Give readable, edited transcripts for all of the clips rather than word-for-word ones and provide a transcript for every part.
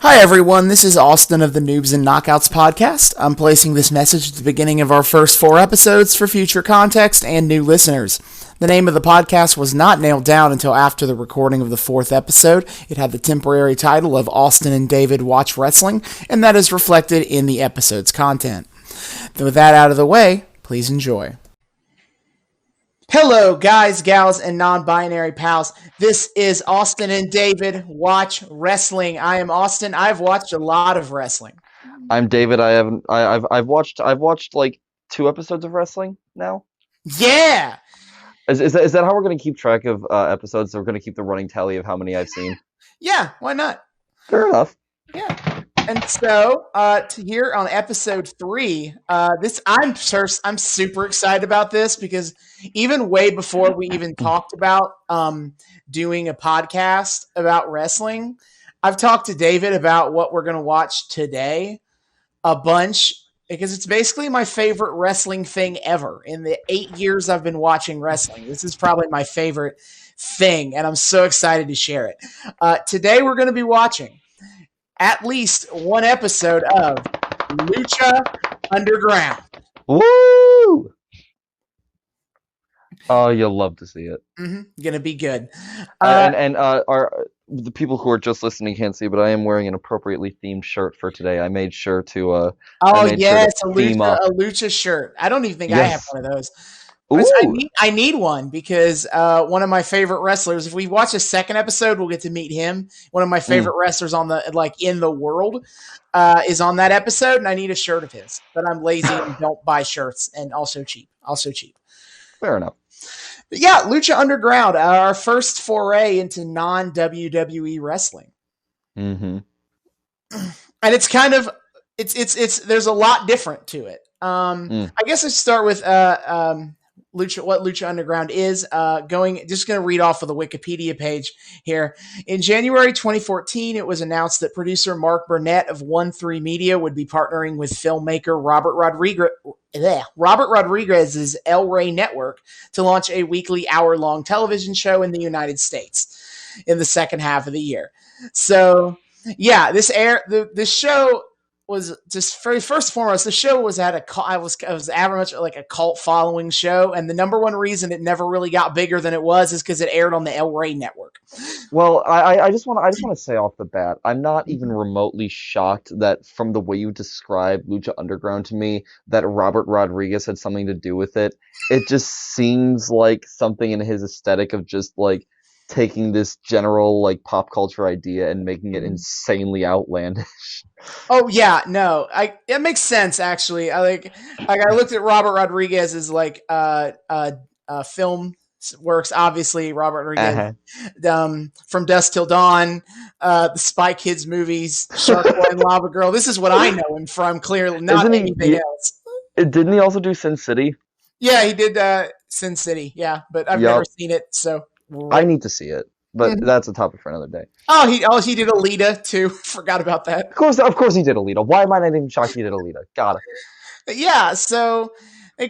Hi everyone, this is Austin of the Noobs and Knockouts podcast. I'm placing this message at the beginning of our first 4 episodes for future context and new listeners. The name of the podcast was not nailed down until after the recording of the 4th episode. It had the temporary title of Austin and David Watch Wrestling, and that is reflected in the episode's content. With that out of the way, please enjoy. Hello, guys, gals, and non-binary pals. This is Austin and David Watch Wrestling. I am Austin. I've watched a lot of wrestling. I'm David. I've watched like 2 episodes of wrestling now. Yeah. Is that how we're gonna keep track of episodes? So we're gonna keep the running tally of how many I've seen. Yeah. Why not? Fair enough. Yeah. And so, here on episode 3, I'm super excited about this because even way before we even talked about doing a podcast about wrestling, I've talked to David about what we're going to watch today a bunch because it's basically my favorite wrestling thing ever. In the 8 years I've been watching wrestling, this is probably my favorite thing, and I'm so excited to share it. Today we're going to be watching at least one episode of Lucha Underground. Woo! Oh, you'll love to see it. Gonna be good. Our the people who are just listening can't see, but I am wearing an appropriately themed shirt for today. I made sure to. A Lucha shirt. I don't even think I have one of those. I need one because one of my favorite wrestlers. If we watch a second episode, we'll get to meet him. One of my favorite wrestlers in the world is on that episode, and I need a shirt of his. But I'm lazy and don't buy shirts, and also cheap. Fair enough. But yeah, Lucha Underground, our first foray into non-WWE wrestling. Mm-hmm. And it's kind of it's there's a lot different to it. I guess let's start with what Lucha Underground is. Just going to read off of the Wikipedia page here. In January 2014, it was announced that producer Mark Burnett of 1-3 Media would be partnering with filmmaker Robert Rodriguez's El Rey Network to launch a weekly hour-long television show in the United States in the second half of the year. So, yeah, this show was just first and foremost, the show was at I was very much like a cult following show, and the number one reason it never really got bigger than it was is because it aired on the El Rey Network. Well, I just want to say off the bat, I'm not even remotely shocked that from the way you describe Lucha Underground to me, that Robert Rodriguez had something to do with it. It just seems like something in his aesthetic of just like taking this general like pop culture idea and making it insanely outlandish. Oh yeah, no, it makes sense actually. I looked at Robert Rodriguez's film works. Obviously, Robert Rodriguez, From Dusk Till Dawn, the Spy Kids movies, Shark Boy and Lava Girl. This is what I know him from. Clearly, not anything else. Didn't he also do Sin City? Yeah, he did Sin City. Yeah, but I've never seen it, so. I need to see it, but that's a topic for another day. Oh, he did Alita too. Forgot about that. Of course he did Alita. Why am I not even shocked he did Alita? Got it. Yeah, so they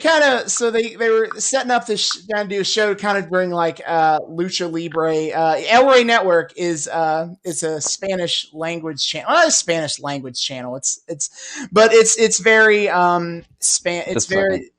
were setting up this trying to do a show to kind of bring like Lucha Libre. El Rey Network is a Spanish language channel. Not a Spanish language channel. It's very It's very.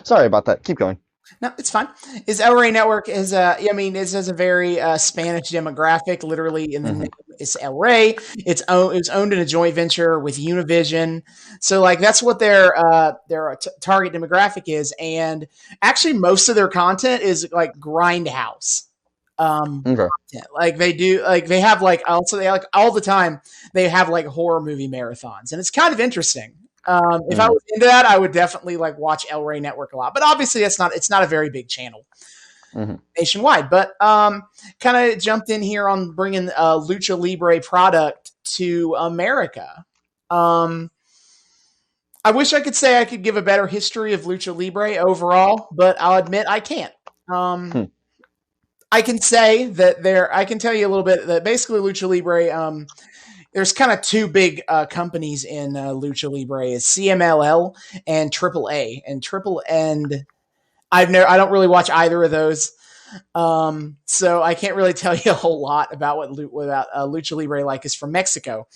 Sorry about that. Keep going. No, it's fine. El Rey Network is it has a very Spanish demographic. Literally, in the name, it's El Rey. It's owned in a joint venture with Univision. So, like, that's what their target demographic is. And actually, most of their content is like grindhouse. Like they have like also they like all the time they have like horror movie marathons, and it's kind of interesting. If I was into that, I would definitely like watch El Rey Network a lot. But obviously, it's not a very big channel nationwide. But kind of jumped in here on bringing Lucha Libre product to America. I wish I could say I could give a better history of Lucha Libre overall, but I'll admit I can't. I can say that I can tell you a little bit that basically Lucha Libre there's kind of two big companies in Lucha Libre is CMLL and AAA. And Triple and I don't really watch either of those. So I can't really tell you a whole lot about what Lucha Libre like is from Mexico.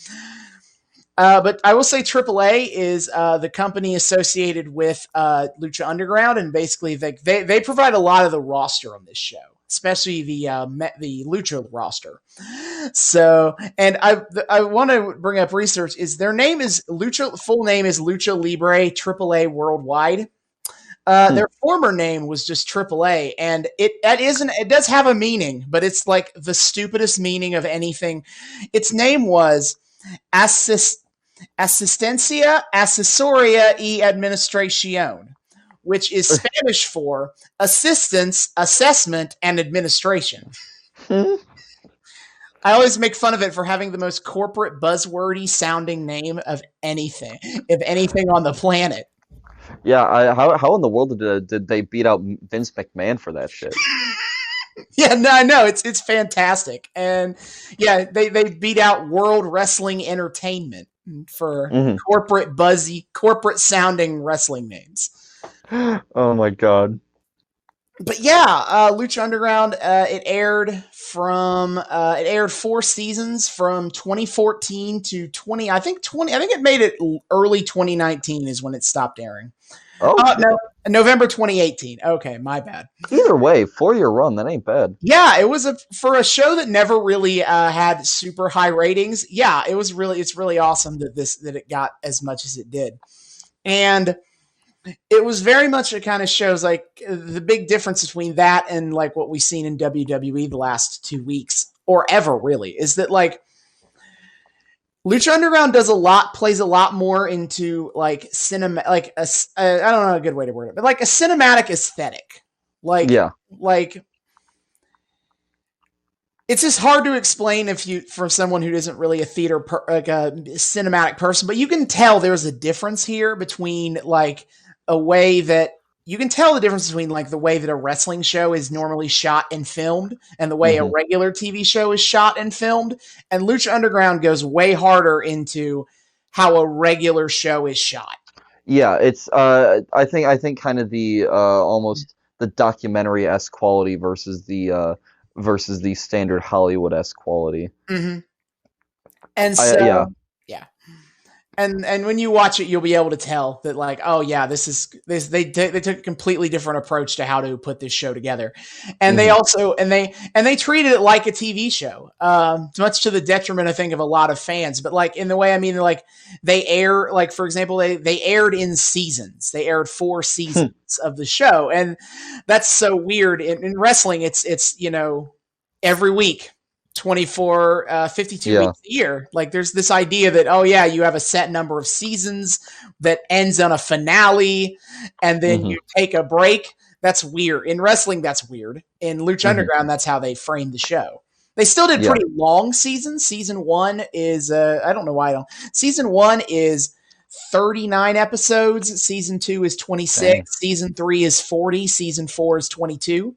But I will say AAA is the company associated with Lucha Underground, and basically they provide a lot of the roster on this show, especially the Lucha roster. So, and I want to bring up research. Is their name is Lucha full name is Lucha Libre AAA Worldwide. Their former name was just AAA, and it does have a meaning, but it's like the stupidest meaning of anything. Its name was Asistencia Asesoria y Administración, which is Spanish for assistance, assessment, and administration. I always make fun of it for having the most corporate, buzzwordy sounding name of anything on the planet. Yeah, how in the world did they beat out Vince McMahon for that shit? Yeah, no, it's fantastic, and yeah, they beat out World Wrestling Entertainment for corporate sounding wrestling names. Oh my god! But yeah, Lucha Underground it aired 4 seasons from 2014 to 20. I think it made it early 2019 is when it stopped airing. Oh no, November 2018. Okay, my bad. Either way, 4-year run, that ain't bad. Yeah, it was for a show that never really had super high ratings. Yeah, it's really awesome that it got as much as it did. And it was very much, it kind of shows like the big difference between that and like what we've seen in WWE the last 2 weeks or ever really is that like Lucha Underground plays a lot more into like cinema, like I don't know a good way to word it, but like a cinematic aesthetic. Like, yeah. Like it's just hard to explain for someone who isn't really a cinematic person, but you can tell there's a difference here between like a way that you can tell the difference between like the way that a wrestling show is normally shot and filmed and the way a regular TV show is shot and filmed. And Lucha Underground goes way harder into how a regular show is shot. Yeah, it's I think kind of the almost the documentary-esque quality versus the standard Hollywood-esque quality. Mm-hmm. And so yeah. And when you watch it, you'll be able to tell that like, oh yeah, they took a completely different approach to how to put this show together, and they also they treated it like a TV show, much to the detriment I think of a lot of fans. But like in the way I mean, like they air like for example they aired in seasons. They aired 4 seasons of the show, and that's so weird in wrestling. It's every week. 52 weeks a year. Like there's this idea that, oh yeah, you have a set number of seasons that ends on a finale and then you take a break. That's weird. In wrestling, that's weird. In Lucha Underground, that's how they framed the show. They still did pretty long seasons. Season 1 is, I don't know why I don't. Season 1 is 39 episodes. Season 2 is 26. Dang. Season 3 is 40. Season 4 is 22.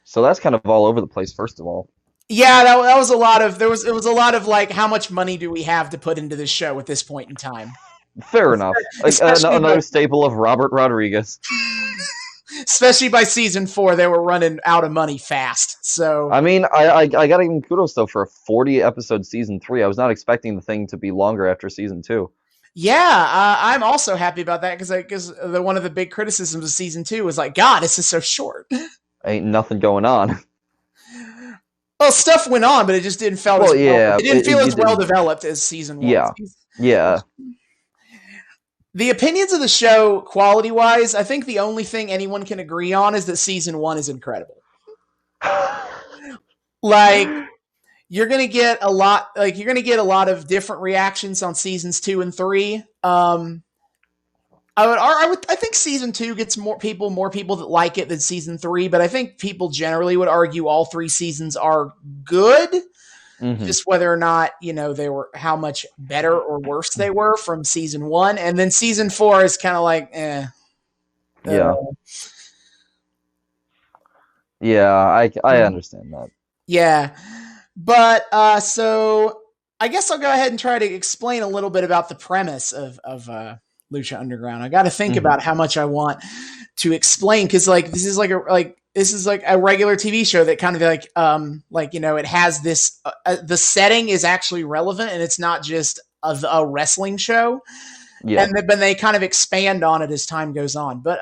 So that's kind of all over the place, first of all. Yeah, that was a lot of it was a lot of like how much money do we have to put into this show at this point in time? Fair enough. Like another staple of Robert Rodriguez. Especially by season 4, they were running out of money fast. So I mean, I gotta give him kudos though for a 40-episode season 3. I was not expecting the thing to be longer after season 2. Yeah, I'm also happy about that because one of the big criticisms of season 2 was like, God, this is so short. Ain't nothing going on. Well, stuff went on, but it just didn't feel it didn't feel as well developed as season 1. Yeah. The opinions of the show, quality-wise, I think the only thing anyone can agree on is that season 1 is incredible. Like you're gonna get a lot of different reactions on seasons 2 and 3. I think season 2 gets more people that like it than season 3, but I think people generally would argue all 3 seasons are good. Just whether or not, they were how much better or worse they were from season 1. And then season 4 is kind of like, eh. Yeah. Yeah, I understand that. Yeah. But, so I guess I'll go ahead and try to explain a little bit about the premise of Lucha Underground. I got to think Hmm. about how much I want to explain because like this is like a regular TV show that kind of like you know it has this the setting is actually relevant and it's not just a wrestling show Yeah. and then they kind of expand on it as time goes on. But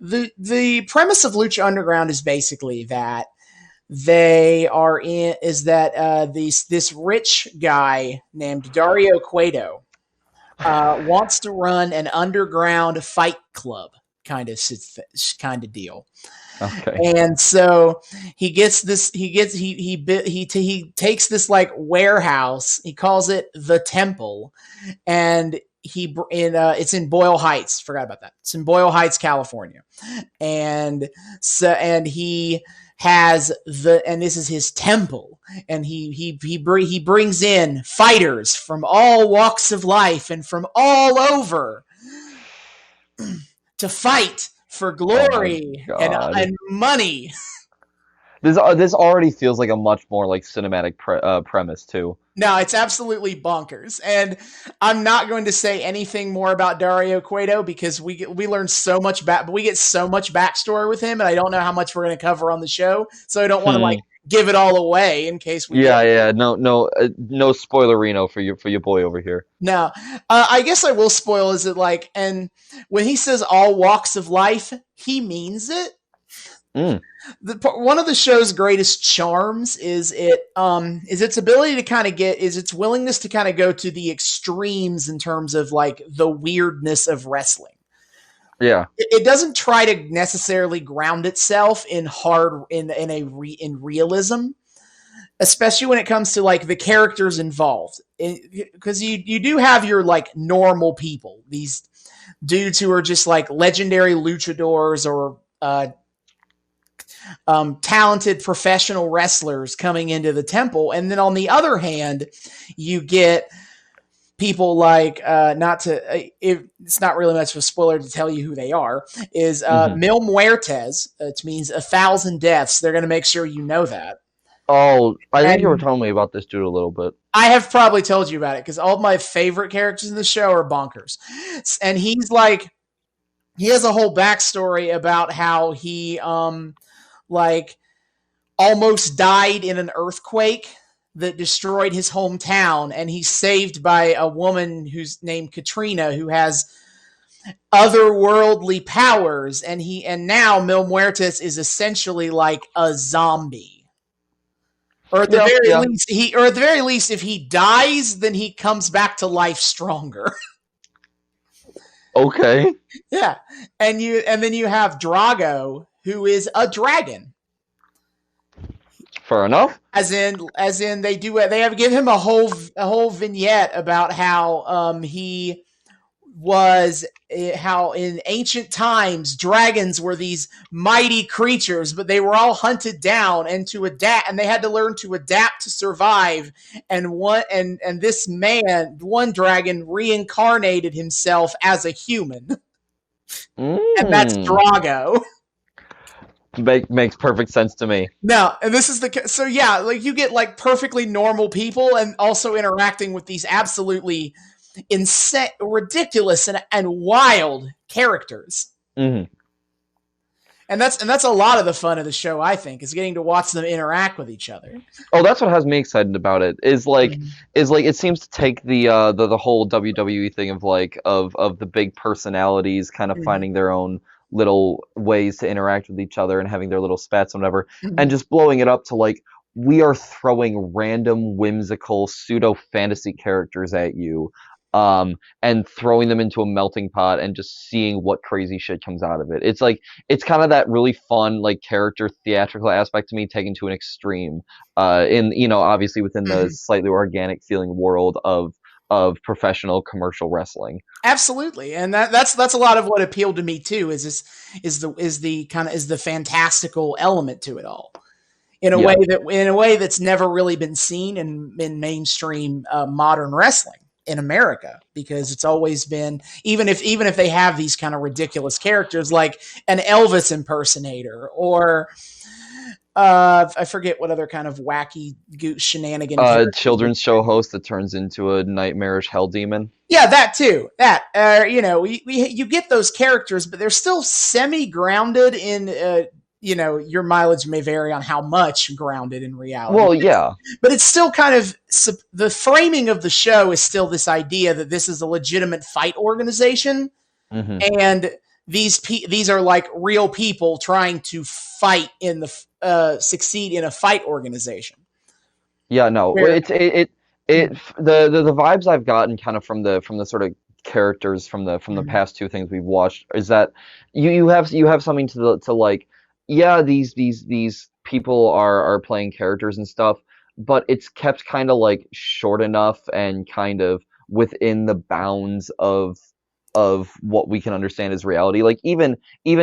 the premise of Lucha Underground is basically that they are in is that this rich guy named Dario Cueto wants to run an underground fight club kind of deal. Okay. And so he gets this he takes this like warehouse, he calls it the Temple, and it's in Boyle Heights. Forgot about that. It's in Boyle Heights, California. And he has and this is his temple, and he brings in fighters from all walks of life and from all over to fight for Oh my glory God. and money. This already feels like a much more like cinematic premise too. No, it's absolutely bonkers. And I'm not going to say anything more about Dario Cueto because we learn so much but we get so much backstory with him, and I don't know how much we're going to cover on the show, so I don't want to like Hmm. give it all away in case we do. Yeah, yeah. No, no, no spoilerino for your boy over here. No, I guess I will spoil. Is it like, and when he says all walks of life, he means it. Mm, One of the show's greatest charms is its ability to kind of get is its willingness to kind of go to the extremes in terms of like the weirdness of wrestling. yeah. It doesn't try to necessarily ground itself in hard in realism, especially when it comes to like the characters involved, because you do have your like normal people, these dudes who are just like legendary luchadors or talented professional wrestlers coming into the temple. And then on the other hand, you get people like not to it's not really much of a spoiler to tell you who they are is Hmm. Mil Muertes, which means 1,000 deaths. They're going to make sure you know that. Oh, I think you were And telling me about this dude a little bit. I have probably told you about it because all of my favorite characters in the show are bonkers. And he's like, he has a whole backstory about how he like almost died in an earthquake that destroyed his hometown, and he's saved by a woman who's named Katrina who has otherworldly powers, and now Mil Muertes is essentially like a zombie. Or at the Yeah, very yeah. least or at the very least if he dies then he comes back to life stronger. Okay. Yeah. And then you have Drago who is a dragon. Fair enough. As in they have give him a whole vignette about how he was how in ancient times dragons were these mighty creatures, but they were all hunted down and to adapt, and they had to learn to adapt to survive. And this man, one dragon, reincarnated himself as a human, and that's Mm. Drago. Makes perfect sense to me. No, and this is so yeah, like you get like perfectly normal people and also interacting with these absolutely insane, ridiculous, and wild characters. Hmm. And that's a lot of the fun of the show. I think is getting to watch them interact with each other. Oh, that's what has me excited about it. Mhm. Is like it seems to take the whole WWE thing of like of the big personalities kind of Mhm. finding their own little ways to interact with each other and having their little spats and whatever, and Mhm. just blowing it up to like we are throwing random whimsical pseudo fantasy characters at you, and throwing them into a melting pot and just seeing what crazy shit comes out of it. It's like it's kind of that really fun like character theatrical aspect to me taken to an extreme, in obviously within the Mhm. slightly organic feeling world of professional commercial wrestling. Absolutely, and that's a lot of what appealed to me too. Is the fantastical element to it all Yeah. in a way that's never really been seen in mainstream modern wrestling in America, because it's always been, even if they have these kind of ridiculous characters like an Elvis impersonator or I forget what other kind of wacky shenanigan characters. Children's show host that turns into a nightmarish hell demon. Yeah, that too. That you get those characters, but they're still semi grounded in. Your mileage may vary on how much grounded in reality, Well, yeah. but it's still kind of the framing of the show is still this idea that this is a legitimate fight organization, Hmm. and these are like real people trying to fight in the succeed in a fight organization. Yeah, no, Where the vibes I've gotten kind of from the sort of characters from the Mhm. past two things we've watched is that you have something to like, yeah, these people are playing characters and stuff, but it's kept kind of like short enough and kind of within the bounds of what we can understand as reality. Like even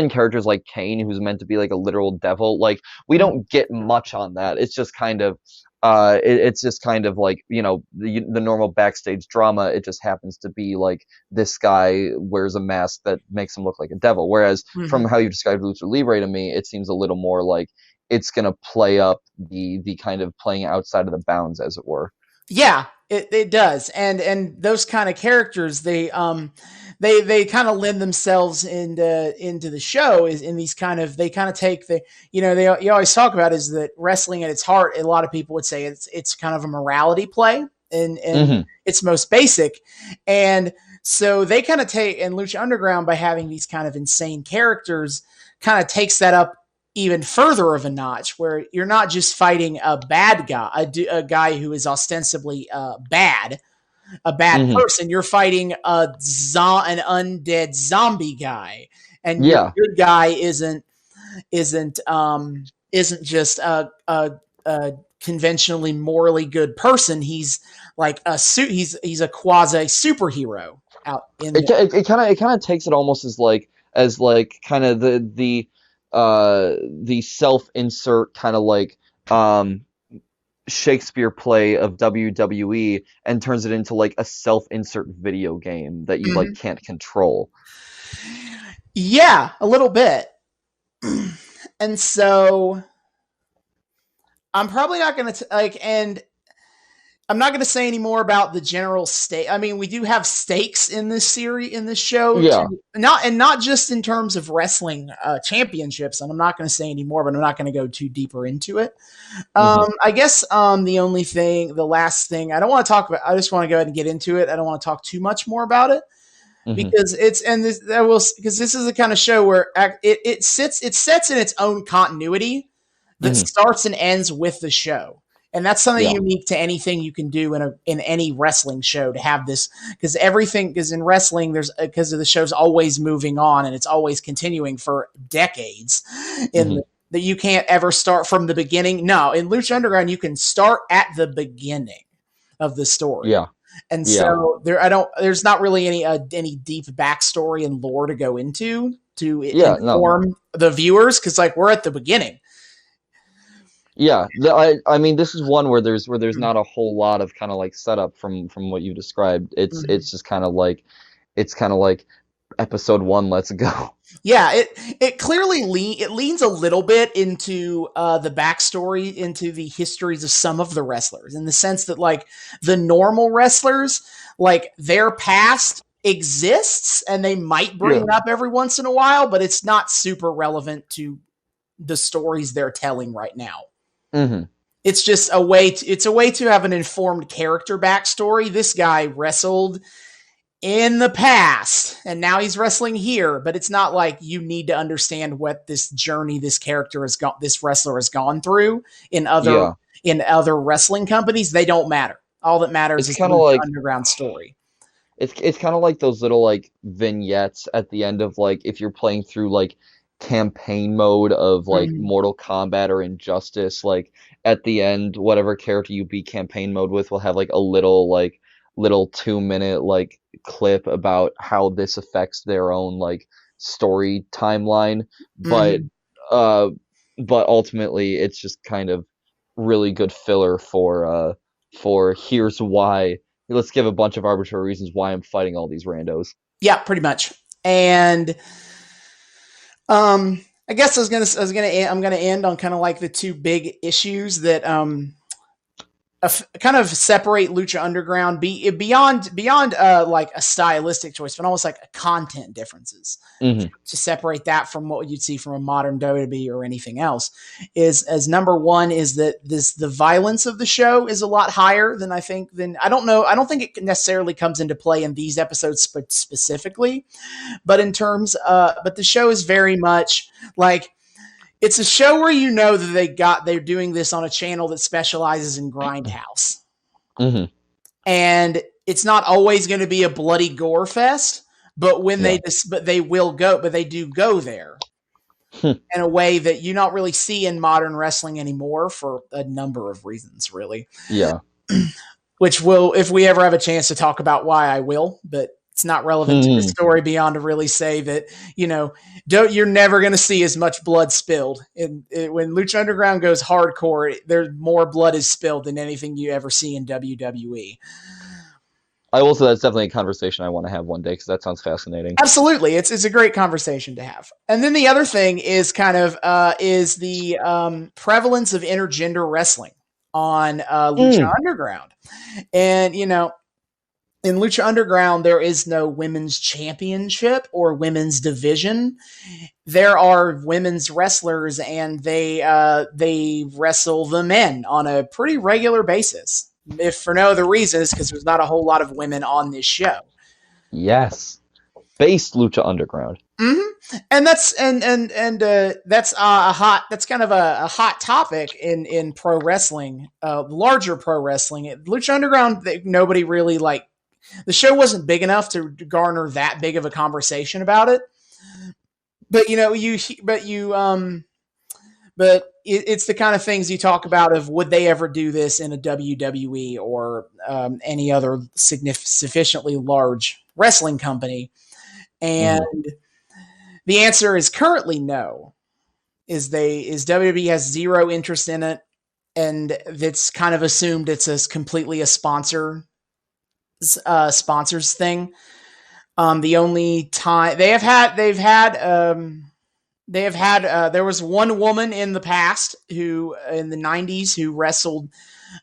characters like Kane, who's meant to be like a literal devil, like we don't get much on that. It's just kind of it's just kind of like, the normal backstage drama. It just happens to be like this guy wears a mask that makes him look like a devil. Whereas from Mhm. how you described Lucha Libre to me, it seems a little more like it's gonna play up the kind of playing outside of the bounds, as it were. Yeah, it does, and those kind of characters they kind of lend themselves into the show is in these kind of they kind of take the you always talk about is that wrestling at its heart. A lot of people would say it's kind of a morality play and Hmm. its most basic, and so they kind of take and Lucha Underground by having these kind of insane characters kind of takes that up even further of a notch where you're not just fighting a bad guy, a guy who is ostensibly a bad Hmm. person. You're fighting an undead zombie guy, and your Yeah. good guy isn't isn't just a conventionally morally good person. He's like he's a quasi superhero out in there. It kind of takes it almost as like kind of the self-insert kind of like um Shakespeare play of WWE and turns it into like a self-insert video game that you like Mhm. can't control. Yeah, a little bit. And so I'm probably not going to like, and I'm not going to say any more about the general stake. I mean, we do have stakes in this series, in this show, Yeah. to not just in terms of wrestling championships. And I'm not going to say any more, but I'm not going to go too deeper into it. Hmm. I guess the last thing I don't want to talk about. I just want to go ahead and get into it. I don't want to talk too much more about it Hmm. because it's and this that will because this is the kind of show where it sets in its own continuity that Hmm. starts and ends with the show. And that's something Yeah. unique to anything you can do in any wrestling show to have this because in wrestling there's because the show's always moving on and it's always continuing for decades in Hmm. that you can't ever start from the beginning. No, in Lucha Underground you can start at the beginning of the story. Yeah. And Yeah. so there's not really any deep backstory and lore to go into to Yeah. No. inform the viewers because like we're at the beginning. Yeah, I mean this is one where there's not a whole lot of kind of like setup from what you described. Mhm. It's just kind of like episode one, let's go. Yeah, it clearly it leans a little bit into the backstory, into the histories of some of the wrestlers, in the sense that like the normal wrestlers, like their past exists and they might bring Yeah. it up every once in a while, but it's not super relevant to the stories they're telling right now. Hmm. It's just it's a way to have an informed character backstory. This guy wrestled in the past and now he's wrestling here, but it's not like you need to understand what this journey this wrestler has gone through in Yeah. other wrestling companies. They don't matter. All that matters It's is the kind of Lucha like Underground story. it's kind of like those little like vignettes at the end of like if you're playing through like campaign mode of like Mhm. Mortal Kombat or Injustice, like at the end, whatever character you beat campaign mode with will have like a little 2 minute like clip about how this affects their own like story timeline. But Mhm. uh but ultimately it's just kind of really good filler for here's why, let's give a bunch of arbitrary reasons why I'm fighting all these randos. Yeah, pretty much. And I guess I'm gonna end on kind of like the two big issues that kind of separate Lucha Underground beyond like a stylistic choice, but almost like a content differences Hmm. to separate that from what you'd see from a modern WWE or anything else. Is as number one is that the violence of the show is a lot higher than I don't know. I don't think it necessarily comes into play in these episodes specifically, but in terms but the show is very much like it's a show where you know that they're doing this on a channel that specializes in grindhouse, Hmm. and it's not always going to be a bloody gore fest. But Yeah. but they do go there in a way that you not really see in modern wrestling anymore for a number of reasons, really. Yeah. Which will, if we ever have a chance to talk about why, I will. But it's not relevant to the Hmm. story beyond to really say that you're never going to see as much blood spilled. When Lucha Underground goes hardcore, there's more blood is spilled than anything you ever see in WWE. I will say that's definitely a conversation I want to have one day because that sounds fascinating. Absolutely, it's a great conversation to have. And then the other thing is kind of is the prevalence of intergender wrestling on Lucha Mm. Underground, and in Lucha Underground, there is no women's championship or women's division. There are women's wrestlers, and they wrestle the men on a pretty regular basis. If for no other reason, it's because there's not a whole lot of women on this show. Yes. Based Lucha Underground. And that's a hot that's kind of a hot topic in pro wrestling, larger pro wrestling. Lucha Underground, nobody really like the show wasn't big enough to garner that big of a conversation about it. But it's the kind of things you talk about of would they ever do this in a WWE or any other sufficiently large wrestling company? And Hmm. the answer is currently no. Is WWE has zero interest in it, and it's kind of assumed it's completely a sponsors thing. The only time they have had there was one woman in the past who in the 90s who wrestled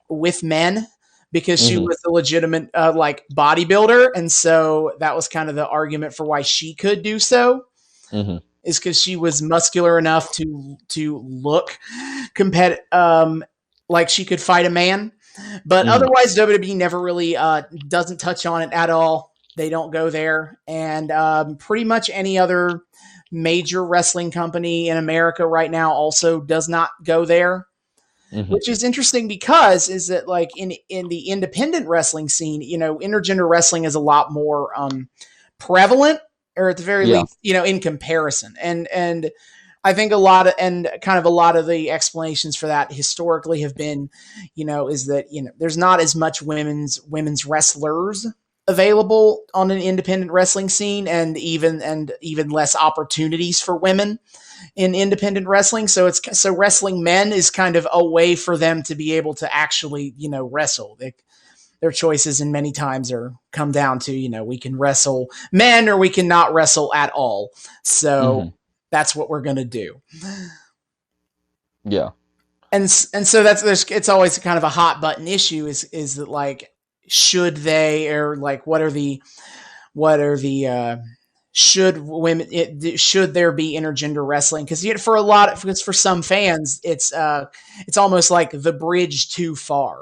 with men because she Hmm. was a legitimate like bodybuilder, and so that was kind of the argument for why she could do so Hmm. is because she was muscular enough to look like she could fight a man. But Hmm. otherwise, WWE never really doesn't touch on it at all. They don't go there, and pretty much any other major wrestling company in America right now also does not go there. Hmm. Which is interesting because is that like in the independent wrestling scene, intergender wrestling is a lot more prevalent, or at the very Yeah. least, in comparison. And I think a lot of the explanations for that historically have been, is that there's not as much women's wrestlers available on an independent wrestling scene, and even less opportunities for women in independent wrestling. So wrestling men is kind of a way for them to be able to actually wrestle. Their choices and many times are come down to we can wrestle men or we cannot wrestle at all. So Hmm. that's what we're gonna do. Yeah. And so it's always kind of a hot button issue is that like should they, or like what are the should there be intergender wrestling, because for a lot of because for some fans it's almost like the bridge too far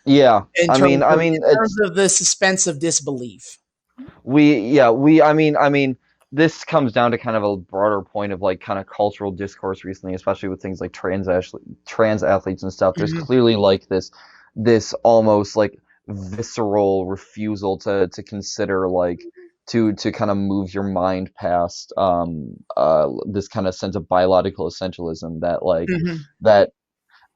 Yeah. I in mean, terms of the suspense of disbelief. I mean, this comes down to kind of a broader point of like kind of cultural discourse recently, especially with things like trans athletes and stuff. There's Mm-hmm. clearly like this almost like visceral refusal to consider like to kind of move your mind past this kind of sense of biological essentialism that like Mm-hmm. that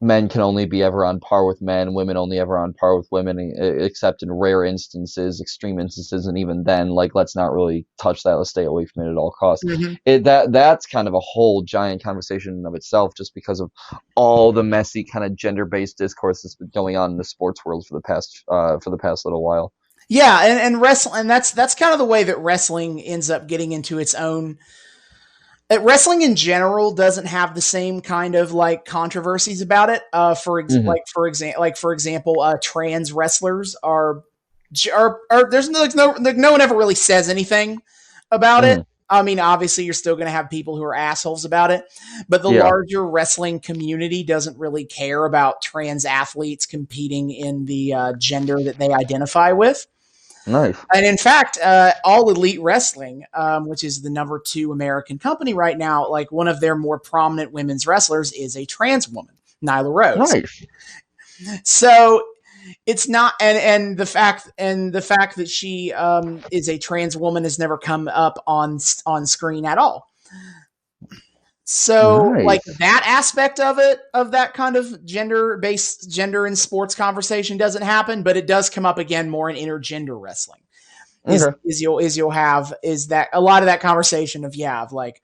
men can only be ever on par with men, women only ever on par with women, except in rare instances, extreme instances, and even then, like let's not really touch that. Let's stay away from it at all costs. Mm-hmm. That's kind of a whole giant conversation in of itself, just because of all the messy kind of gender-based discourse that's been going on in the sports world for the past little while. Yeah, and wrestling, and that's kind of the way that wrestling ends up getting into its own Wrestling in general doesn't have the same kind of like controversies about it. Hmm. For example, trans wrestlers are there's no one ever really says anything about it. Hmm. I mean, obviously, you're still going to have people who are assholes about it, but the Yeah. larger wrestling community doesn't really care about trans athletes competing in the gender that they identify with. Nice. And in fact, All Elite Wrestling, which is the number 2 American company right now, like one of their more prominent women's wrestlers is a trans woman, Nyla Rose. Nice. So it's not, and the fact that she is a trans woman has never come up on screen at all. So, like Nice. that aspect of it, of that kind of gender-based gender in sports conversation doesn't happen, but it does come up again more in intergender wrestling. Okay. You'll have is that a lot of that conversation of like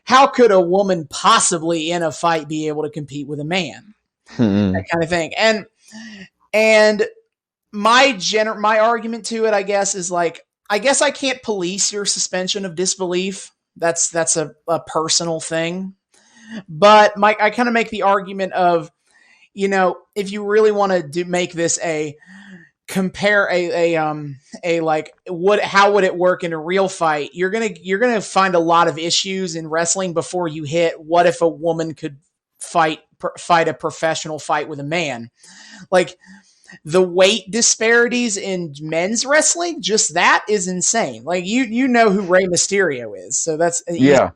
how could a woman possibly in a fight be able to compete with a man, that Hmm. kind of thing. And my argument to it, I guess, is like I guess I can't police your suspension of disbelief. That's a personal thing. But I kind of make the argument of, if you really want to make this a compare a like what how would it work in a real fight, you're gonna find a lot of issues in wrestling before you hit what if a woman could fight a professional fight with a man. Like the weight disparities in men's wrestling, just that is insane. Like you know who Rey Mysterio is, so that's easy. Yeah.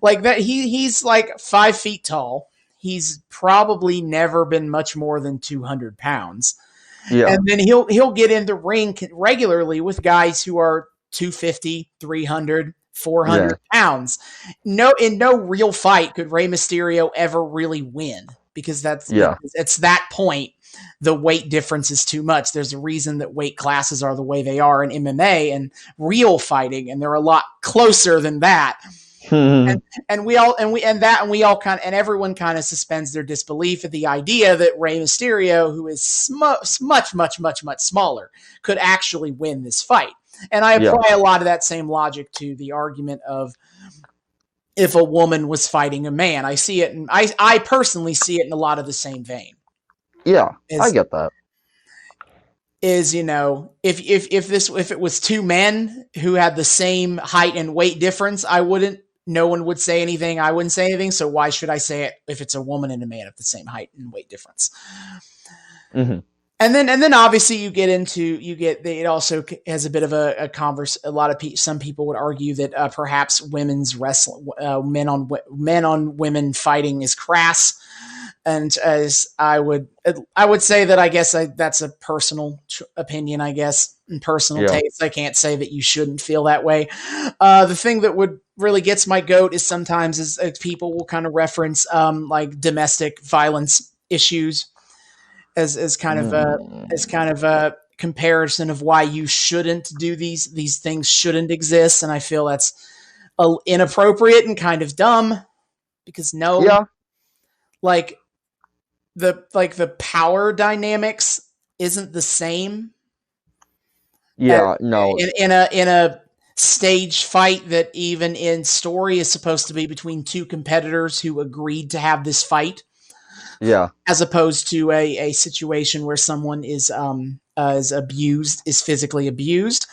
Like that he's like 5 feet tall. He's probably never been much more than 200 pounds, Yeah. and then he'll get in the ring regularly with guys who are 250, 300, four Yeah. hundred pounds. In no real fight could Rey Mysterio ever really win, because Yeah. Yeah. that point the weight difference is too much. There's a reason that weight classes are the way they are in MMA and real fighting, and they're a lot closer than that. Hmm. And we all kind of, and everyone kind of suspends their disbelief at the idea that Rey Mysterio, who is much smaller, could actually win this fight. And I Yeah. apply a lot of that same logic to the argument of if a woman was fighting a man. I see it, and I personally see it in a lot of the same vein. Yeah. I Is get that. is if it was 2 men who had the same height and weight difference, no one would say anything. I wouldn't say anything. So why should I say it if it's a woman and a man of the same height and weight difference? Hmm. And then obviously it also has a bit of a converse. A lot of some people would argue that perhaps women's wrestling, men on women fighting is crass. And as I would say that, I guess that's a personal opinion, I guess, and personal Yeah. taste. I can't say that you shouldn't feel that way. The thing that would really gets my goat is sometimes is people will kind of reference like domestic violence issues as kind of a comparison of why you shouldn't do these things shouldn't exist. And I feel that's inappropriate and kind of dumb, because no, Yeah. like the power dynamics isn't the same Yeah. No. in a stage fight that even in story is supposed to be between 2 competitors who agreed to have this fight, Yeah. as opposed to a situation where someone is abused, is physically abused.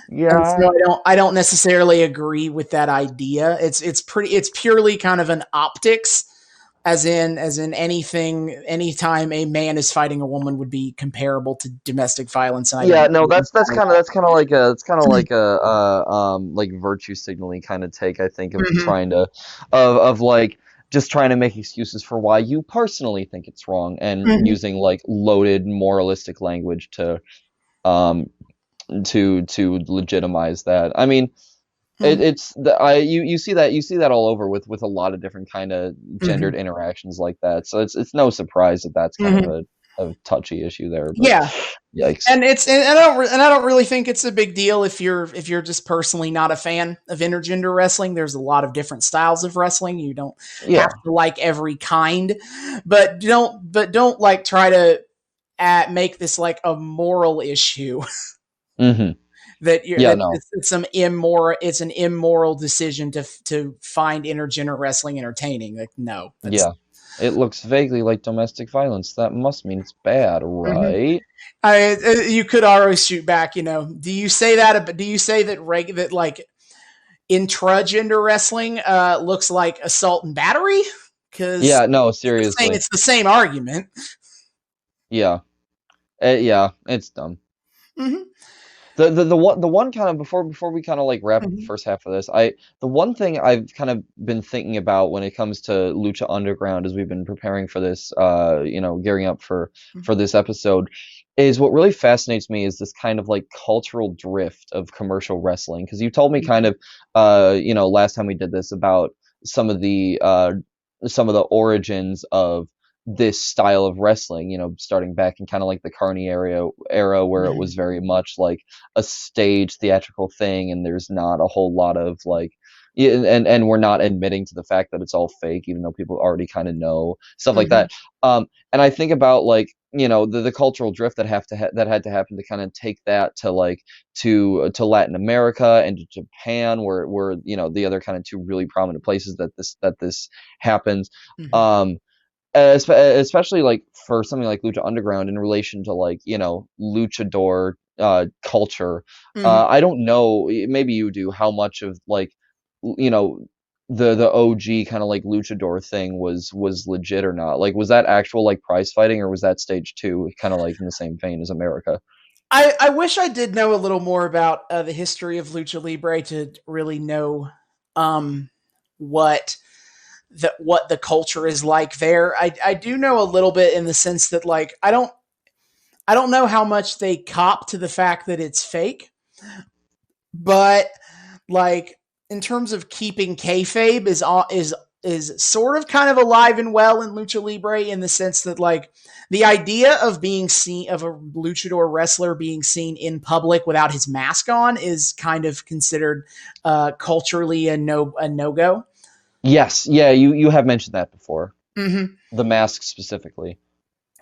And Yeah. so I don't necessarily agree with that idea. It's purely kind of an optics, as in anytime a man is fighting a woman would be comparable to domestic violence, and I Yeah, don't no, agree that's kind of like like virtue signaling kind of take, I think, of Mhm. trying to of like just trying to make excuses for why you personally think it's wrong, and Mhm. using like loaded moralistic language um to legitimize that. I mean, Mhm. it's the I you see that all over with a lot of different kind of Mhm. gendered interactions like that. So it's no surprise that that's kind of Mhm. a touchy issue there, but Yeah. yikes. And I don't really think it's a big deal if you're just personally not a fan of intergender wrestling. There's a lot of different styles of wrestling. You don't have Yeah. to like every kind, but don't like try to make this like a moral issue. Mhm. that you're Yeah, that no. it's an immoral decision to find intergender wrestling entertaining. Like, no, that's Yeah. It looks vaguely like domestic violence. That must mean it's bad, mhm. right? You could always shoot back. Do you say that? Do you say that like intragender wrestling looks like assault and battery? Because Yeah, no, it's seriously. the same argument. Yeah. Yeah, it's dumb. Hmm. The one kind of before we kind of like wrap up the Hmm. first half of this, the one thing I've kind of been thinking about when it comes to Lucha Underground as we've been preparing for this, gearing up for this episode, is what really fascinates me is this kind of like cultural drift of commercial wrestling. Because you told me kind of, last time we did this about some of the uh some of the origins of this style of wrestling, starting back in kind of like the Carney era where it was Hmm. very much like a stage theatrical thing and there's not a whole lot of like yeah, and we're not admitting to the fact that it's all fake even though people already kind of know stuff like Hmm. that. And I think about like the cultural drift that had to happen to kind of take that to like to Latin America and to Japan where the other kind of two really prominent places that this happens. Hmm. um Especially like for something like Lucha Underground in relation to like luchador culture. Hmm. I don't know, maybe you do, how much of like you know the OG kind of like luchador thing was legit or not. Like was that actual like prize fighting or was that stage two kind of like in the same vein as America? I wish I did know a little more about the history of lucha libre to really know um, what what the culture is like there. I do know a little bit in the sense that like I don't know how much they cop to the fact that it's fake, but like in terms of keeping kayfabe is sort of kind of alive and well in lucha libre in the sense that like the idea of being seen of a luchador wrestler being seen in public without his mask on is kind of considered culturally a no go. Yes, yeah, you have mentioned that before. Mm-hmm. The mask specifically.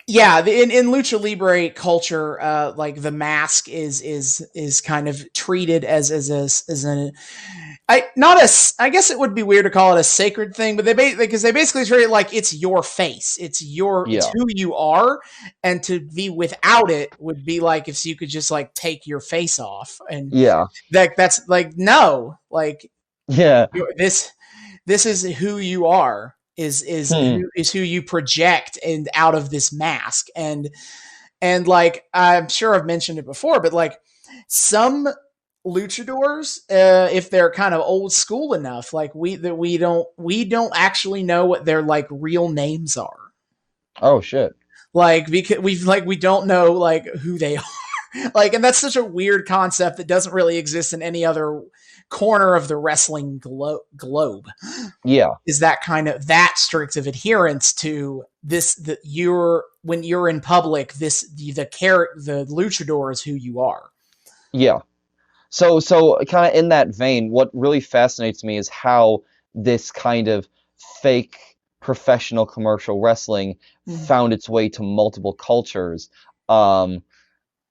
Yeah, in lucha libre culture, like the mask is kind of treated as an I not a I guess it would be weird to call it a sacred thing, but because they basically treat it like it's your face, it's Yeah. who you are, and to be without it would be like if you could just like take your face off, and Yeah. that's like no, like Yeah. this is who you are Hmm. is who you project and out of this mask and like I'm sure I've mentioned it before but like some luchadors if they're kind of old school enough like we don't actually know what their like real names are Oh shit. like because we don't know like who they are like and that's such a weird concept that doesn't really exist in any other corner of the wrestling globe Yeah. is that kind of that strict of adherence to this that you're when you're in public the luchador is who you are. Yeah. So kind of in that vein, what really fascinates me is how this kind of fake professional commercial wrestling Mm-hmm. found its way to multiple cultures. Um,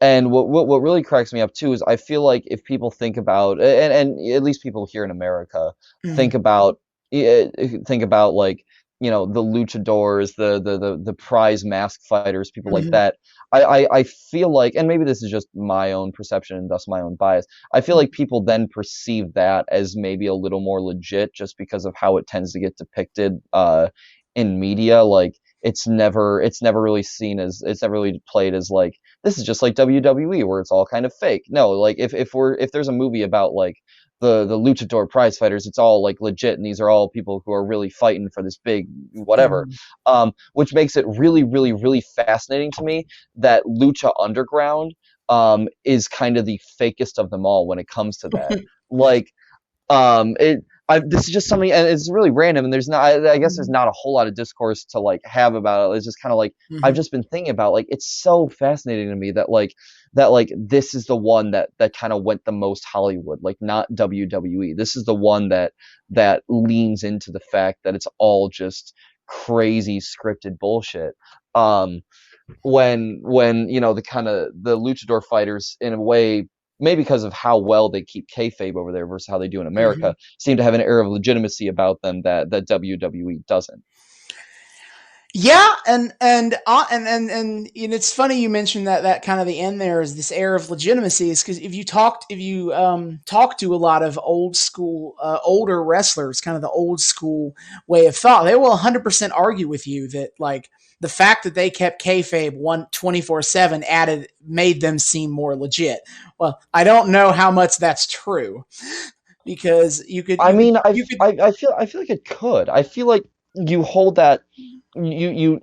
and what really cracks me up too is I feel like if people think about and at least people here in America Mm-hmm. think about think about like the luchadors, the prize mask fighters, people like Mm-hmm. that. I feel like, and maybe this is just my own perception and thus my own bias. I feel like people then perceive that as maybe a little more legit just because of how it tends to get depicted in media. Like it's never really seen as it's never really played as like this is just like WWE where it's all kind of fake. No, like if there's a movie about like the luchador prize fighters, it's all like legit and these are all people who are really fighting for this big whatever. Mm-hmm. Which makes it really really really fascinating to me that Lucha Underground is kind of the fakest of them all when it comes to that. Like this is just something, and it's really random, and there's not. I guess there's not a whole lot of discourse to like have about it. It's just kind of like I've Mm-hmm. just been thinking about. Like it's so fascinating to me that this is the one that kind of went the most Hollywood, like not WWE. This is the one that leans into the fact that it's all just crazy scripted bullshit. Um, when the kind of the luchador fighters in a way maybe because of how well they keep kayfabe over there versus how they do in Mhm. America, seem to have an air of legitimacy about them that WWE doesn't. Yeah, and it's funny you mentioned that kind of the end there is this air of legitimacy is because if you talk to a lot of old school older wrestlers, kind of the old school way of thought, they will 100% argue with you that like the fact that they kept kayfabe 24/7 added made them seem more legit. Well, I don't know how much that's true because I mean, you could I feel like it could. I feel like you hold that you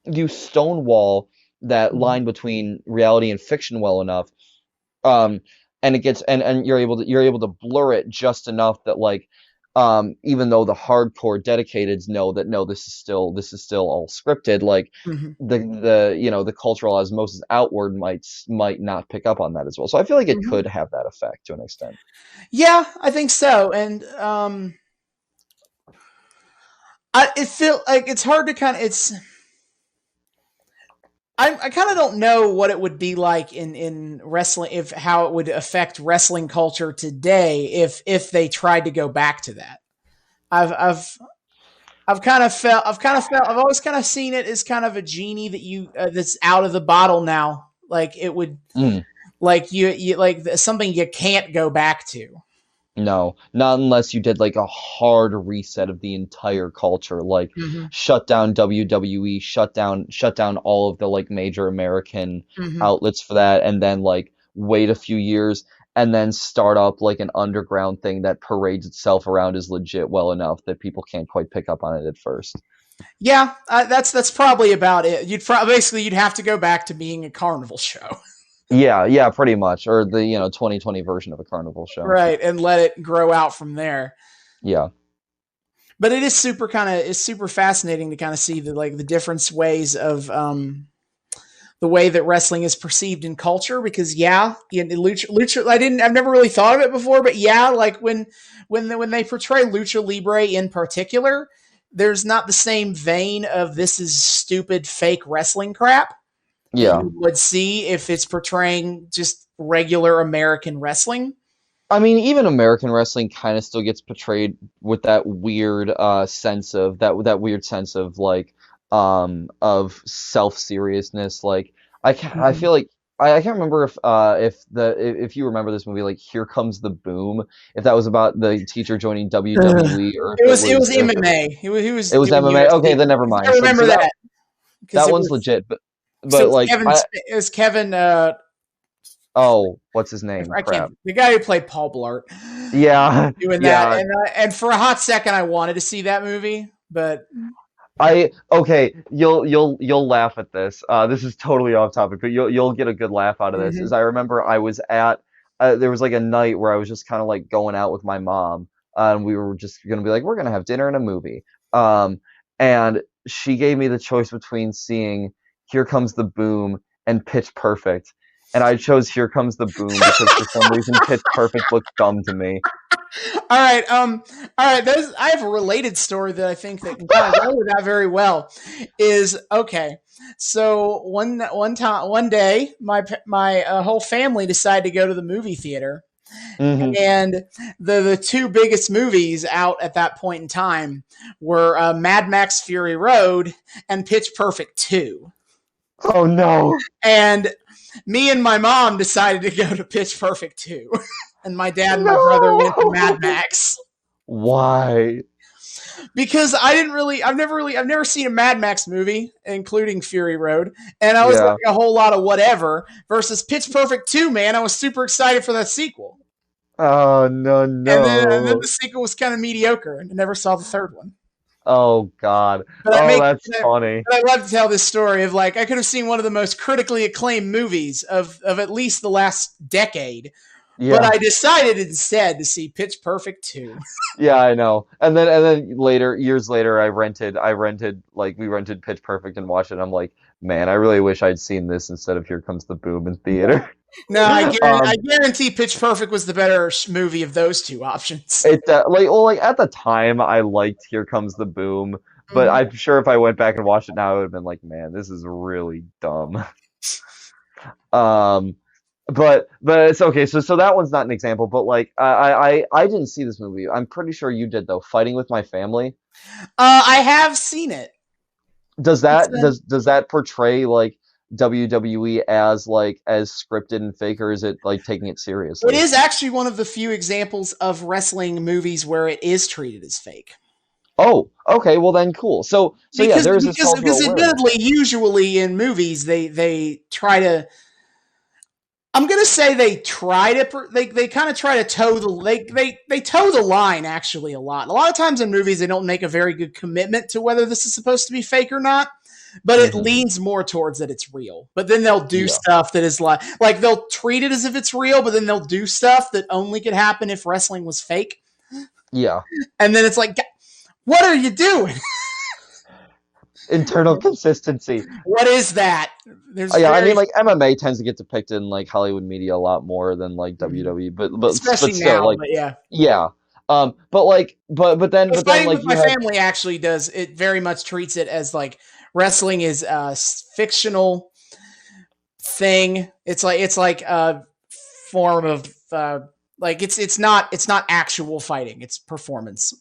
you stonewall that Mhm. line between reality and fiction well enough, um, and it gets and you're able to blur it just enough that like, even though the hardcore dedicateds know that no, this is still all scripted, like Mhm. the cultural osmosis outward might not pick up on that as well. So I feel like it Mhm. could have that effect to an extent. Yeah, I think so. And it feel like it's hard to kind of it's I kind of don't know what it would be like in wrestling if how it would affect wrestling culture today if they tried to go back to that. I've I've I've always kind of seen it as kind of a genie that you that's out of the bottle now. Like it would Mm. like you like something you can't go back to. No, not unless you did like a hard reset of the entire culture, like Hmm. shut down WWE, shut down all of the like major American Hmm. outlets for that, and then like wait a few years and then start up like an underground thing that parades itself around as legit well enough that people can't quite pick up on it at first. Yeah, that's probably about it. Basically you'd have to go back to being a carnival show. Yeah, yeah, pretty much. Or the, 2020 version of a carnival show. Right, and let it grow out from there. Yeah. But it is it's super fascinating to kind of see the different ways of the way that wrestling is perceived in culture because lucha I've never really thought of it before, but yeah, like when they portray lucha libre in particular, there's not the same vein of this is stupid fake wrestling crap that Yeah. you would see if it's portraying just regular American wrestling. I mean, even American wrestling kind of still gets portrayed with that weird sense of that weird sense of like of self-seriousness. Like I Mhm. feel like I can't remember if you remember this movie like Here Comes the Boom, if that was about the teacher joining WWE or if It was or if MMA. He was it was doing MMA. Okay, UFC. then never I mind. remember that because That it one's was legit, so but like It was Kevin. oh, what's his name? I can't. Crap. The guy who played Paul Blart Yeah, doing that, yeah. and for a hot second, I wanted to see that movie, but I okay, you'll laugh at this. This is totally off topic, but you'll get a good laugh out of this. mhm. Is I remember I was at there was like a night where I was just kind of like going out with my mom, and we were just gonna be like we're gonna have dinner and a movie. Um, and she gave me the choice between seeing Here Comes the Boom and Pitch Perfect, and I chose Here Comes the Boom because for some reason Pitch Perfect looked dumb to me. All right, all right. There's I have a related story that I think that can kind of go with that very well. Is okay. So one day, my whole family decided to go to the movie theater, Hmm. and the two biggest movies out at that point in time were Mad Max Fury Road and Pitch Perfect 2. Oh no. And me and my mom decided to go to Pitch Perfect 2. And my dad and my brother went to Mad No. Max. Why? Because I've never seen a Mad Max movie, including Fury Road. And I was like Yeah. a whole lot of whatever versus Pitch Perfect 2, man. I was super excited for that sequel. Oh no And then the no. sequel was kind of mediocre and I never saw the third one. Oh God. But Oh, that's funny. I love to tell this story of like I could have seen one of the most critically acclaimed movies of at least the last decade, but Yeah. I decided instead to see Pitch Perfect 2. Yeah, I know. And then later, years later, I rented like we rented Pitch Perfect and watched it. And I'm like, man, I really wish I'd seen this instead of Here Comes the Boom in theater. No, I Um, guarantee Pitch Perfect was the better movie of those two options. it like well like at the time I liked Here Comes the Boom, but Mhm. I'm sure if I went back and watched it now, I would have been like, man, this is really dumb. Um, but it's okay. So that one's not an example. But like I didn't see this movie. I'm pretty sure you did though. Fighting with My Family. I have seen it. Does It's that does that portray like WWE as like as scripted and fake, or is it like taking it it seriously? is actually one of the few examples of wrestling movies where it is treated as fake. Oh, okay. Well then, cool. So yeah, Because there is this because cultural because awareness. admittedly, usually in movies they try to. I'm gonna say they try to they kind of try to toe the they toe the line actually a lot. A lot of times in movies they don't make a very good commitment to whether this is supposed to be fake or not, but it Hmm. leans more towards that it's real. But then they'll do Yeah, stuff that is like they'll treat it as if it's real, but then they'll do stuff that only could happen if wrestling was fake. yeah. And then it's like, what are you doing? Internal consistency. What is that? There's Yeah, I very mean, like MMA tends to get depicted in like Hollywood media a lot more than like WWE, but especially still, now, like, but yeah. yeah. But like, But but then Fighting like with you My have, Family actually does it very much treats it as like wrestling is a fictional thing. It's like a form of like it's not actual fighting. It's performance.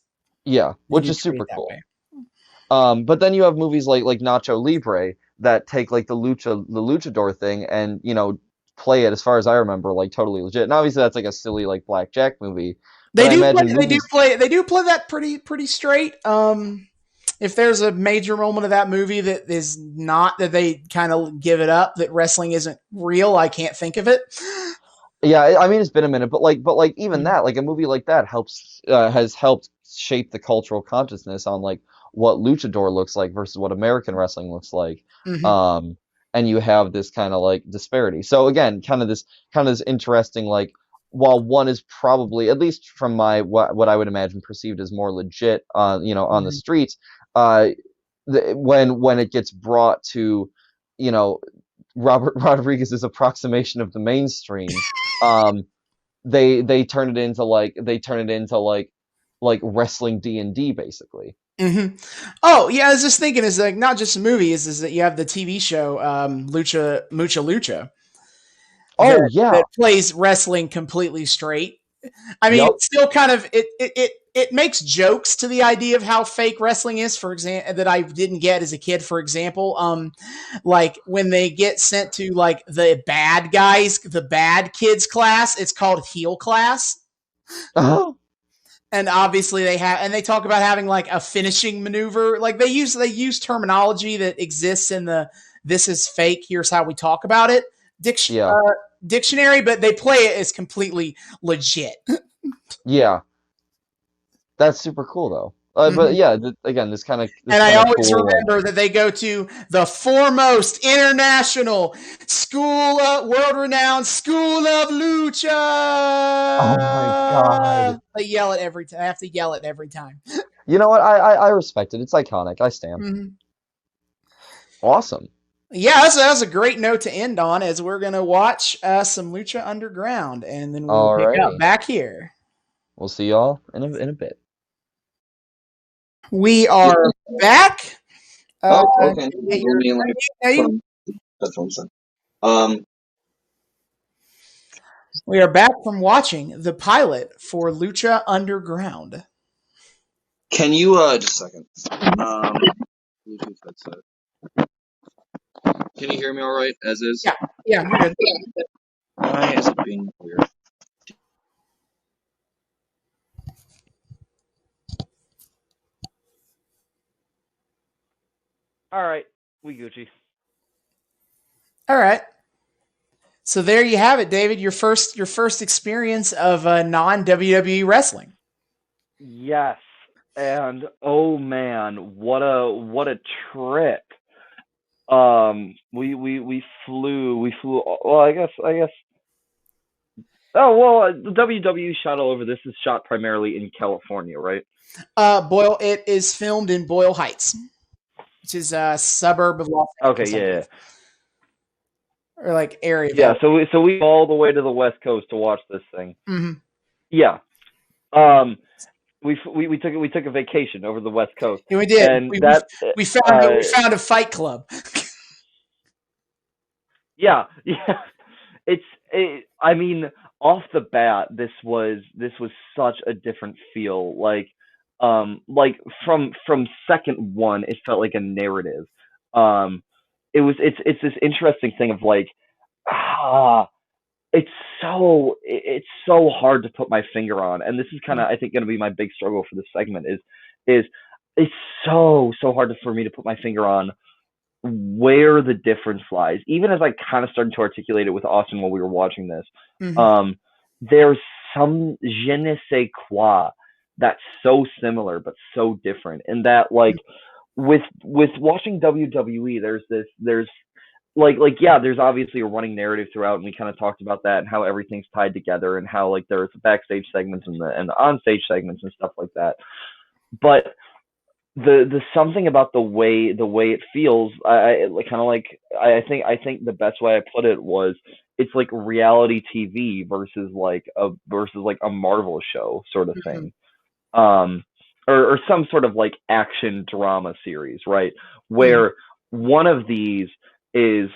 yeah, They which do is treat it super that cool. way. But then you have movies like Nacho Libre that take like the luchador thing and play it, as far as I remember, like totally legit. And obviously that's like a silly like blackjack movie, but They I do play. imagine They do movies. play. They do play that pretty straight. If there's a major moment of that movie that is not that they kind of give it up that wrestling isn't real, I can't think of it. Yeah, I mean it's been a minute, but like even Mhm. that, like a movie like that helps has helped shape the cultural consciousness on like what luchador looks like versus what American wrestling looks like. Mhm. Um, and you have this kind of like disparity. So again, kind of this interesting like while one is probably, at least from my what I would imagine, perceived as more legit on on the Mhm. streets, when it gets brought to you know Robert Rodriguez's approximation of the mainstream, um, they turn it into like wrestling D&D basically. Hmm. Oh yeah, I was just thinking, is like not just movies, is that you have the TV show Lucha Mucha Lucha Oh that yeah, plays wrestling completely straight. I mean, yep. it's still kind of it makes jokes to the idea of how fake wrestling is. For example, that I didn't get as a kid. For example, like when they get sent to like the bad guys, the bad kids class, it's called heel class. And obviously they have and they talk about having like a finishing maneuver, like they use terminology that exists in the this is fake, here's how we talk about it Yeah, dictionary, but they play it as completely legit. yeah. That's super cool though. But Mhm. yeah, again, this And I kind of always cool like. remember that they go to the foremost international school, world renowned school of Oh my God. lucha. They yell it every time. I have to yell it every time. You know what? I respect it. It's iconic. I stand. Mhm. Awesome. Yeah, that's a great note to end on as we're going to watch some Lucha Underground and then we will pick up Alrighty. back here. We'll see y'all in a bit. We are back. Oh, okay. Get Let your, me put on headphones then. we are back from watching the pilot for Lucha Underground. Can you just a second? Bluetooth headset. Can you hear me all right as is? Yeah, yeah, you're good. Why is it being weird? All right, we Gucci. All right. So there you have it, David. Your first experience of non WWE wrestling. Yes, and oh man, what a trip. We flew. Well, I guess. Oh well, the WWE shot all over. This is shot primarily in California, right? Boyle. It is filmed in Boyle Heights, which is a suburb of Los Okay, Angeles, I yeah, believe, or like area of yeah. LA. So we all the way to the West Coast to watch this thing. Mm-hmm. Yeah. Um, we took a vacation over the West Coast, Yeah, we did. and We, we that we found uh we found a fight club. yeah yeah I mean, off the bat, this was such a different feel. Like from second one, it felt like a narrative. Um, it's this interesting thing of like, ah, it's so hard to put my finger on, and this is kind of I think going to be my big struggle for this segment is it's so hard for me to put my finger on where the difference lies. Even as I kind of started to articulate it with Austin while we were watching this, Mhm. there's some je ne sais quoi that's so similar but so different. In that, like with watching WWE, there's like yeah, there's obviously a running narrative throughout, and we kind of talked about that and how everything's tied together and how like there's the backstage segments and the onstage segments and stuff like that. But the something about the way it feels, I like kind of like I think the best way I put it was it's like reality TV versus like a Marvel show sort of Mhm. thing. um or some sort of like action drama series, right? Mhm. Where one of these is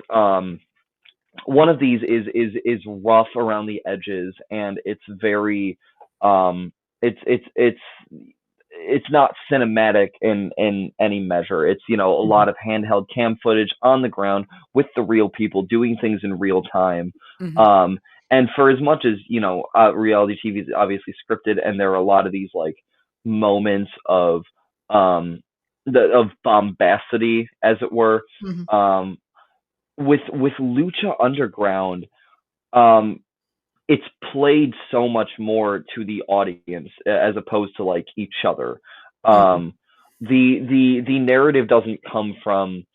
one of these is rough around the edges, and it's very it's not cinematic in any measure. It's, you know, a lot of handheld cam footage on the ground with the real people doing things in real time. Mhm. um and for as much as, you know, reality TV is obviously scripted, and there are a lot of these like moments of of bombacity, as it were. Mhm. um with Lucha Underground, um, it's played so much more to the audience as opposed to like each other. Mhm. Um, the narrative doesn't come from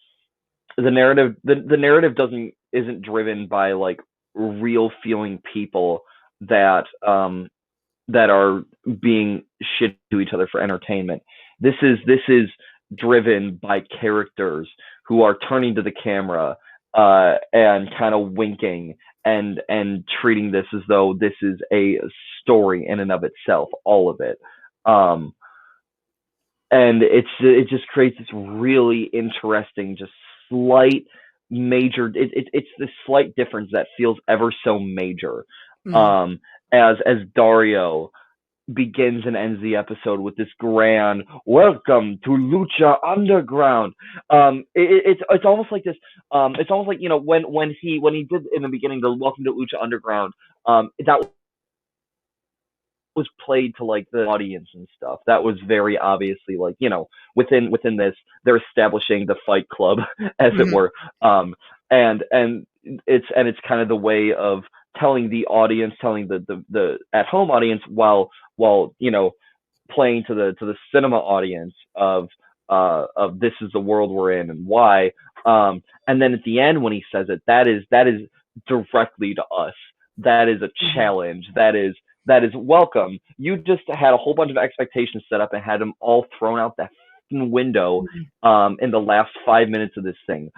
the narrative doesn't isn't driven by like real feeling people that that are being shit to each other for entertainment. This is driven by characters who are turning to the camera and kind of winking and treating this as though this is a story in and of itself, all of it. Um, and it just creates this really interesting, just slight major. It's this slight difference that feels ever so major. Mhm. Um, as Dario begins and ends the episode with this grand welcome to Lucha Underground. It's almost like this. It's almost like, you know, when he did in the beginning the welcome to Lucha Underground. That was played to like the audience and stuff. That was very obviously like, you know, within this they're establishing the Fight Club, as it Mhm. were. And it's kind of the way of telling the audience, telling the at home audience, while, you know, playing to the cinema audience of this is the world we're in and why. And then at the end when he says it, that is directly to us. That is a Mhm. challenge. That is welcome. You just had a whole bunch of expectations set up and had them all thrown out that window Mhm. in the last 5 minutes of this thing.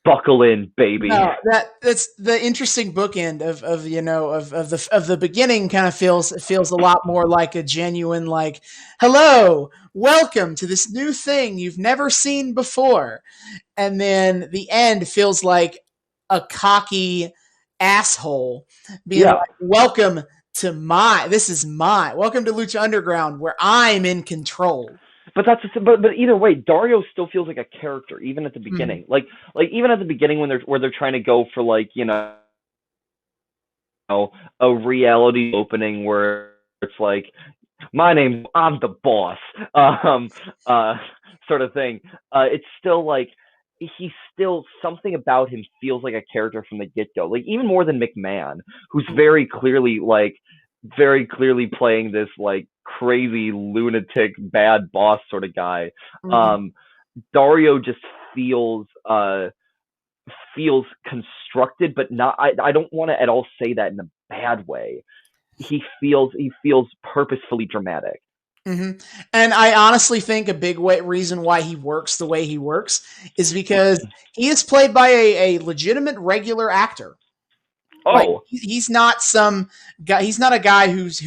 Buckle in, baby. No, that's the interesting bookend of you know of the beginning. Kind of feels a lot more like a genuine, like, hello, welcome to this new thing you've never seen before. And then the end feels like a cocky asshole being Yeah. like, welcome to this is welcome to Lucha Underground where I'm in control. But either way, Dario still feels like a character, even at the Mhm. beginning. Like even at the beginning when they're trying to go for like, you know, a reality opening where it's like, my name's I'm the boss, um, uh, sort of thing. It's still like he's still something about him feels like a character from the get go. Like even more than McMahon, who's very clearly playing this like crazy lunatic bad boss sort of guy. Mhm. Um, Dario just feels feels constructed, but not. I don't want to at all say that in a bad way. He feels purposefully dramatic. hmm And I honestly think a big reason why he works the way he works is because he is played by a legitimate regular actor. Like Oh, he's not some guy. He's not a guy who's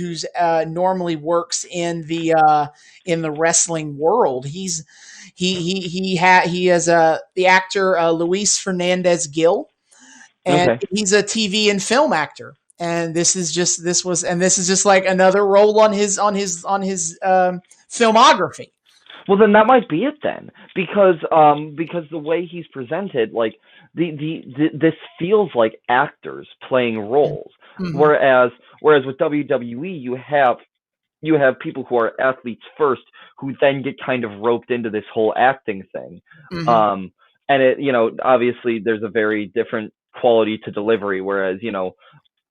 normally works in the wrestling world. He has the actor Luis Fernandez Gill, and Okay. he's a TV and film actor. And this is just like another role on his filmography. Well, then that might be it then, because the way he's presented, like this feels like actors playing roles, Mm-hmm. whereas with WWE you have people who are athletes first, who then get kind of roped into this whole acting thing. Mm-hmm. And it, obviously there's a very different quality to delivery, whereas,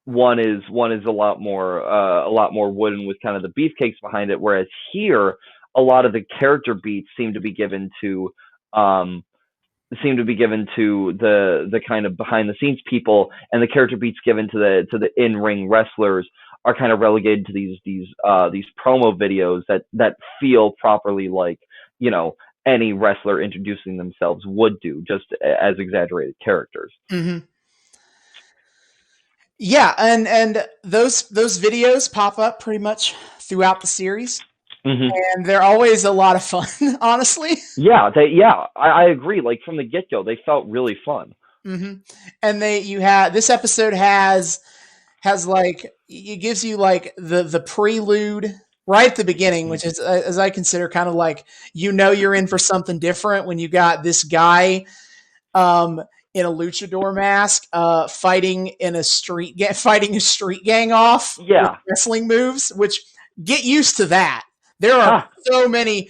one is a lot more wooden with kind of the beefcakes behind it, whereas here a lot of the character beats seem to be given to the kind of behind the scenes people, and the character beats given to the in-ring wrestlers are kind of relegated to these promo videos that feel properly like, any wrestler introducing themselves would do, just as exaggerated characters. Mm-hmm. Yeah, and those videos pop up pretty much throughout the series, mm-hmm. and they're always a lot of fun, honestly. Yeah, I agree. Like from the get-go, they felt really fun. Mm-hmm. And this episode has like, it gives you like the prelude right at the beginning, which is, as I consider, kind of like, you're in for something different when you got this guy in a luchador mask fighting a street gang off with wrestling moves, which, get used to that. There are so many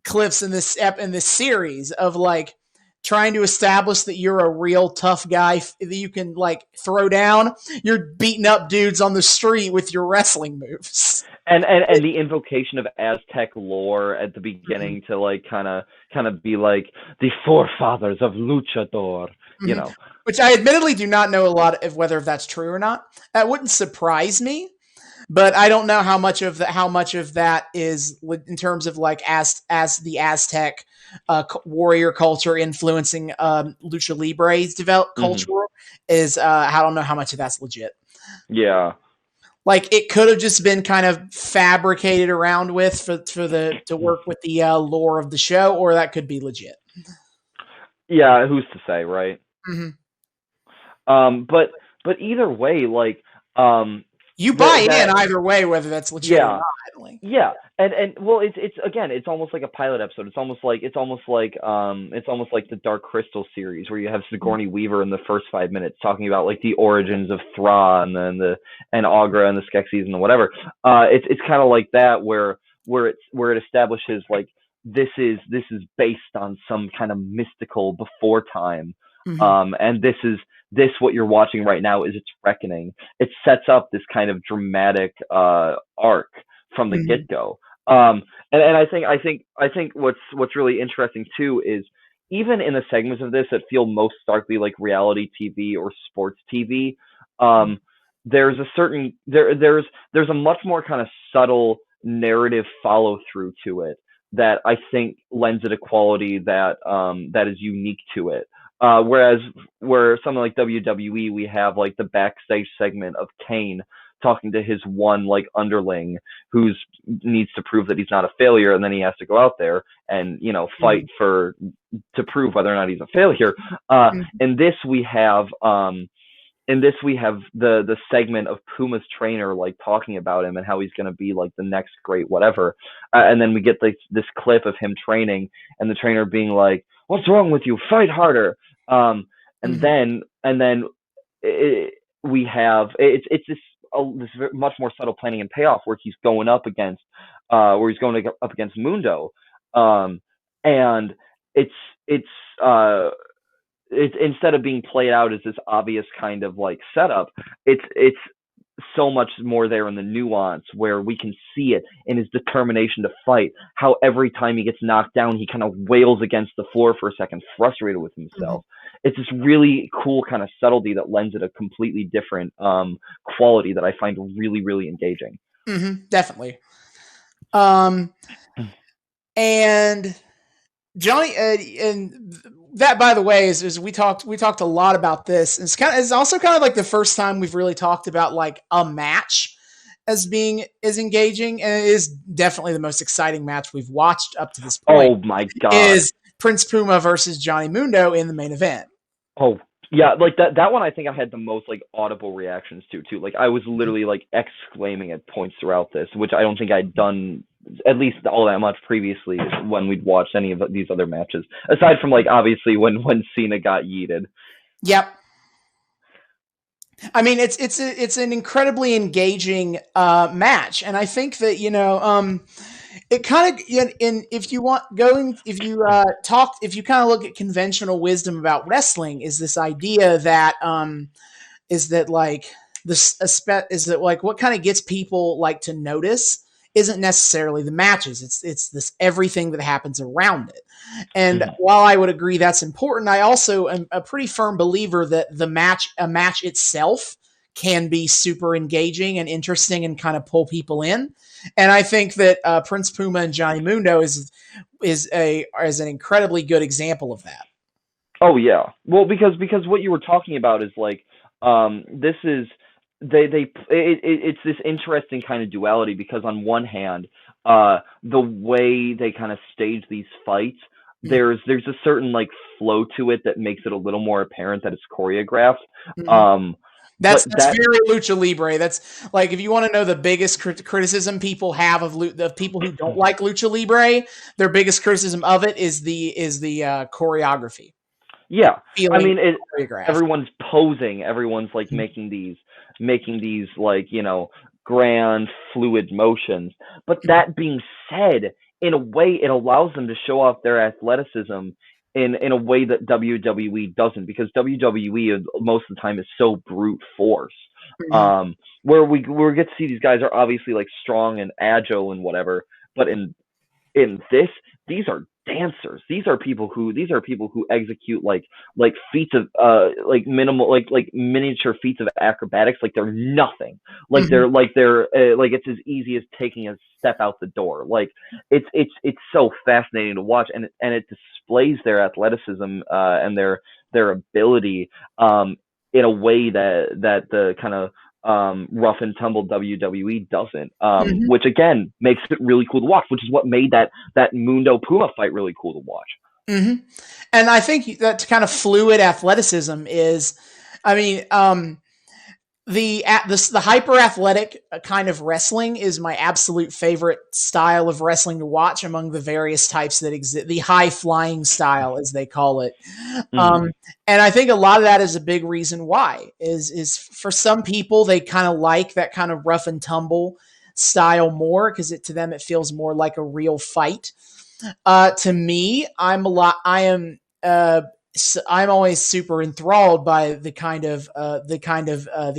clips in this series of like trying to establish that you're a real tough guy that you can like throw down. You're beating up dudes on the street with your wrestling moves. And the invocation of Aztec lore at the beginning, mm-hmm. to like kind of be like the forefathers of luchador, mm-hmm. Which I admittedly do not know a lot of whether that's true or not. That wouldn't surprise me, but I don't know how much of that is in terms of like as the Aztec warrior culture influencing lucha libre's developed culture, mm-hmm. is. I don't know how much of that's legit. Yeah. Like, it could have just been kind of fabricated around with to work with the lore of the show, or that could be legit. Yeah, who's to say, right? Mm-hmm. But either way, like, you buy in either way, whether that's legit or not. Like, yeah, and well, it's almost like a pilot episode. It's almost like the Dark Crystal series, where you have Sigourney Weaver in the first 5 minutes talking about like the origins of Thra and Aughra and the Skeksis and whatever. It's kind of like that, where it establishes like this is based on some kind of mystical before time, mm-hmm. And this what you're watching right now is its reckoning. It sets up this kind of dramatic arc from the mm-hmm. get-go. And I think what's really interesting too is, even in the segments of this that feel most starkly like reality TV or sports TV, there's a much more kind of subtle narrative follow through to it that I think lends it a quality that is unique to it. Whereas something like WWE, we have like the backstage segment of Kane talking to his one like underling who needs to prove that he's not a failure, and then he has to go out there and fight mm-hmm. to prove whether or not he's a failure. Mm-hmm. In this we have the segment of Puma's trainer like talking about him and how he's going to be like the next great whatever, and then we get this clip of him training and the trainer being like, "What's wrong with you? Fight harder." And mm-hmm. then we have it's this much more subtle planning and payoff where he's going up against Mundo, and it's instead of being played out as this obvious kind of like setup, it's so much more there in the nuance where we can see it in his determination to fight, how every time he gets knocked down he kind of wails against the floor for a second, frustrated with himself. Mm-hmm. It's this really cool kind of subtlety that lends it a completely different quality that I find really, really engaging. Mm-hmm, definitely. And Johnny, and that, by the way, is we talked a lot about this. It's also kind of like the first time we've really talked about like a match as being as engaging, and it is definitely the most exciting match we've watched up to this point. Oh my god! Is Prince Puma versus Johnny Mundo in the main event? Oh Yeah, like that one I think I had the most like audible reactions to too. Like I was literally like exclaiming at points throughout this, which I don't think I'd done at least all that much previously when we'd watched any of these other matches. Aside from like obviously when Cena got yeeted. Yep. I mean, it's an incredibly engaging match, and I think that it kind of in if you want going if you talk if you kind of look at conventional wisdom about wrestling, is this idea that is that like this is that like what kind of gets people like to notice isn't necessarily the matches. It's this everything that happens around it. And while I would agree that's important, I also am a pretty firm believer that a match itself can be super engaging and interesting and kind of pull people in. And I think that Prince Puma and Johnny Mundo is an incredibly good example of that. Oh yeah. Well, because what you were talking about is like this is it's this interesting kind of duality, because on one hand, the way they kind of stage these fights, there's a certain like flow to it that makes it a little more apparent that it's choreographed. That's very Lucha Libre. That's like, if you want to know the biggest criticism people have of the people who don't like Lucha Libre, their biggest criticism of it is the choreography. Yeah, I mean, everyone's posing, everyone's like making these like grand fluid motions. But that being said, in a way, it allows them to show off their athleticism in a way that WWE doesn't, because WWE most of the time is so brute force. Where we get to see these guys are obviously like strong and agile and whatever, but in this, these are dancers. These are people who execute like feats of like minimal like miniature feats of acrobatics like they're nothing. Like they're like it's as easy as taking a step out the door. Like it's so fascinating to watch, and it displays their athleticism and their ability in a way that the kind of rough and tumble WWE doesn't, which again makes it really cool to watch, which is what made that Mundo Puma fight really cool to watch. And I think that kind of fluid athleticism is, I mean, the hyper athletic kind of wrestling is my absolute favorite style of wrestling to watch among the various types that exist. The high flying style, as they call it, and I think a lot of that is a big reason why is for some people they kind of like that kind of rough and tumble style more, because to them it feels more like a real fight. To me, I'm always super enthralled by the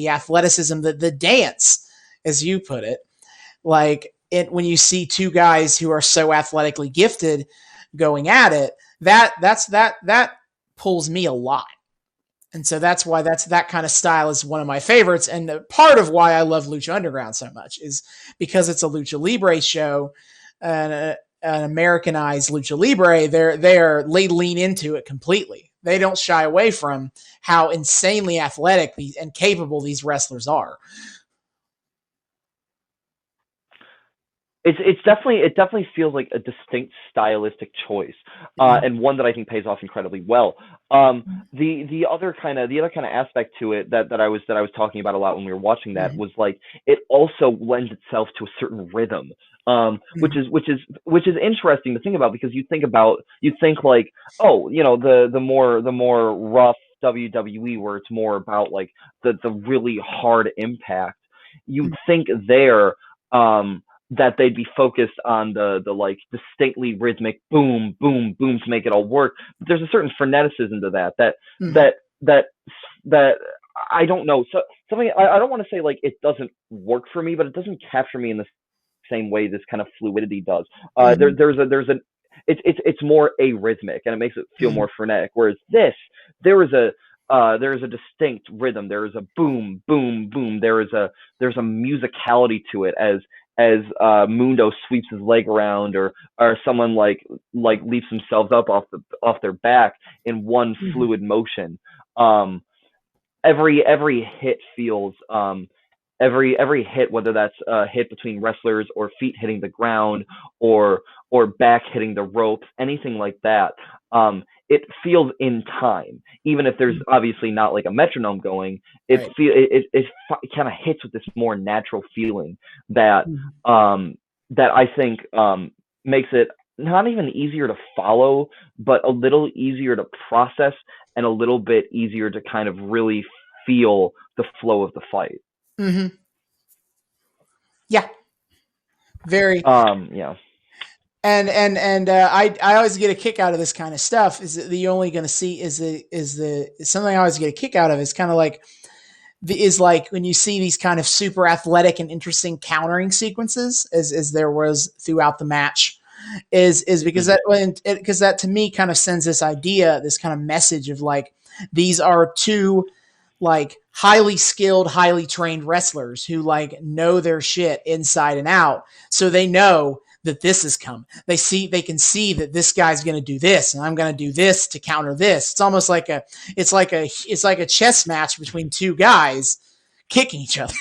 athleticism, the dance, as you put it. Like when you see two guys who are so athletically gifted going at it, that pulls me a lot. And so that's why that kind of style is one of my favorites. And part of why I love Lucha Underground so much is because it's a Lucha Libre show, and an Americanized Lucha Libre. They lean into it completely. They don't shy away from how insanely athletic and capable these wrestlers are. It definitely feels like a distinct stylistic choice, and one that I think pays off incredibly well. The other kind of aspect to it that I was talking about a lot when we were watching that was like it also lends itself to a certain rhythm, which is interesting to think about, because you think like, oh, the more rough WWE, where it's more about like the really hard impact. You'd think there that they'd be focused on the like distinctly rhythmic boom, boom, boom to make it all work. But there's a certain freneticism to that I don't know. So something I don't want to say like it doesn't work for me, but it doesn't capture me in the same way this kind of fluidity does. It's more arrhythmic, and it makes it feel more frenetic. Whereas there is a distinct rhythm. There is a boom, boom, boom. There's a musicality to it as Mundo sweeps his leg around, or someone like leaps themselves up off their back in one fluid motion. Every hit feels every hit, whether that's a hit between wrestlers or feet hitting the ground or back hitting the ropes, anything like that, it feels in time, even if there's obviously not like a metronome going. It Right. it kind of hits with this more natural feeling that that I think makes it not even easier to follow, but a little easier to process and a little bit easier to kind of really feel the flow of the fight. Mm-hmm. Yeah. Very. Yeah. And I always get a kick out of this kind of stuff. Is that you're only going to see is the something I always get a kick out of is kind of like is like when you see these kind of super athletic and interesting countering sequences as there was throughout the match is because because that to me kind of sends this idea, this kind of message of like these are two like highly skilled, highly trained wrestlers who like know their shit inside and out. So they know that this is coming. They can see that this guy's going to do this and I'm going to do this to counter this. It's almost like it's like a chess match between two guys kicking each other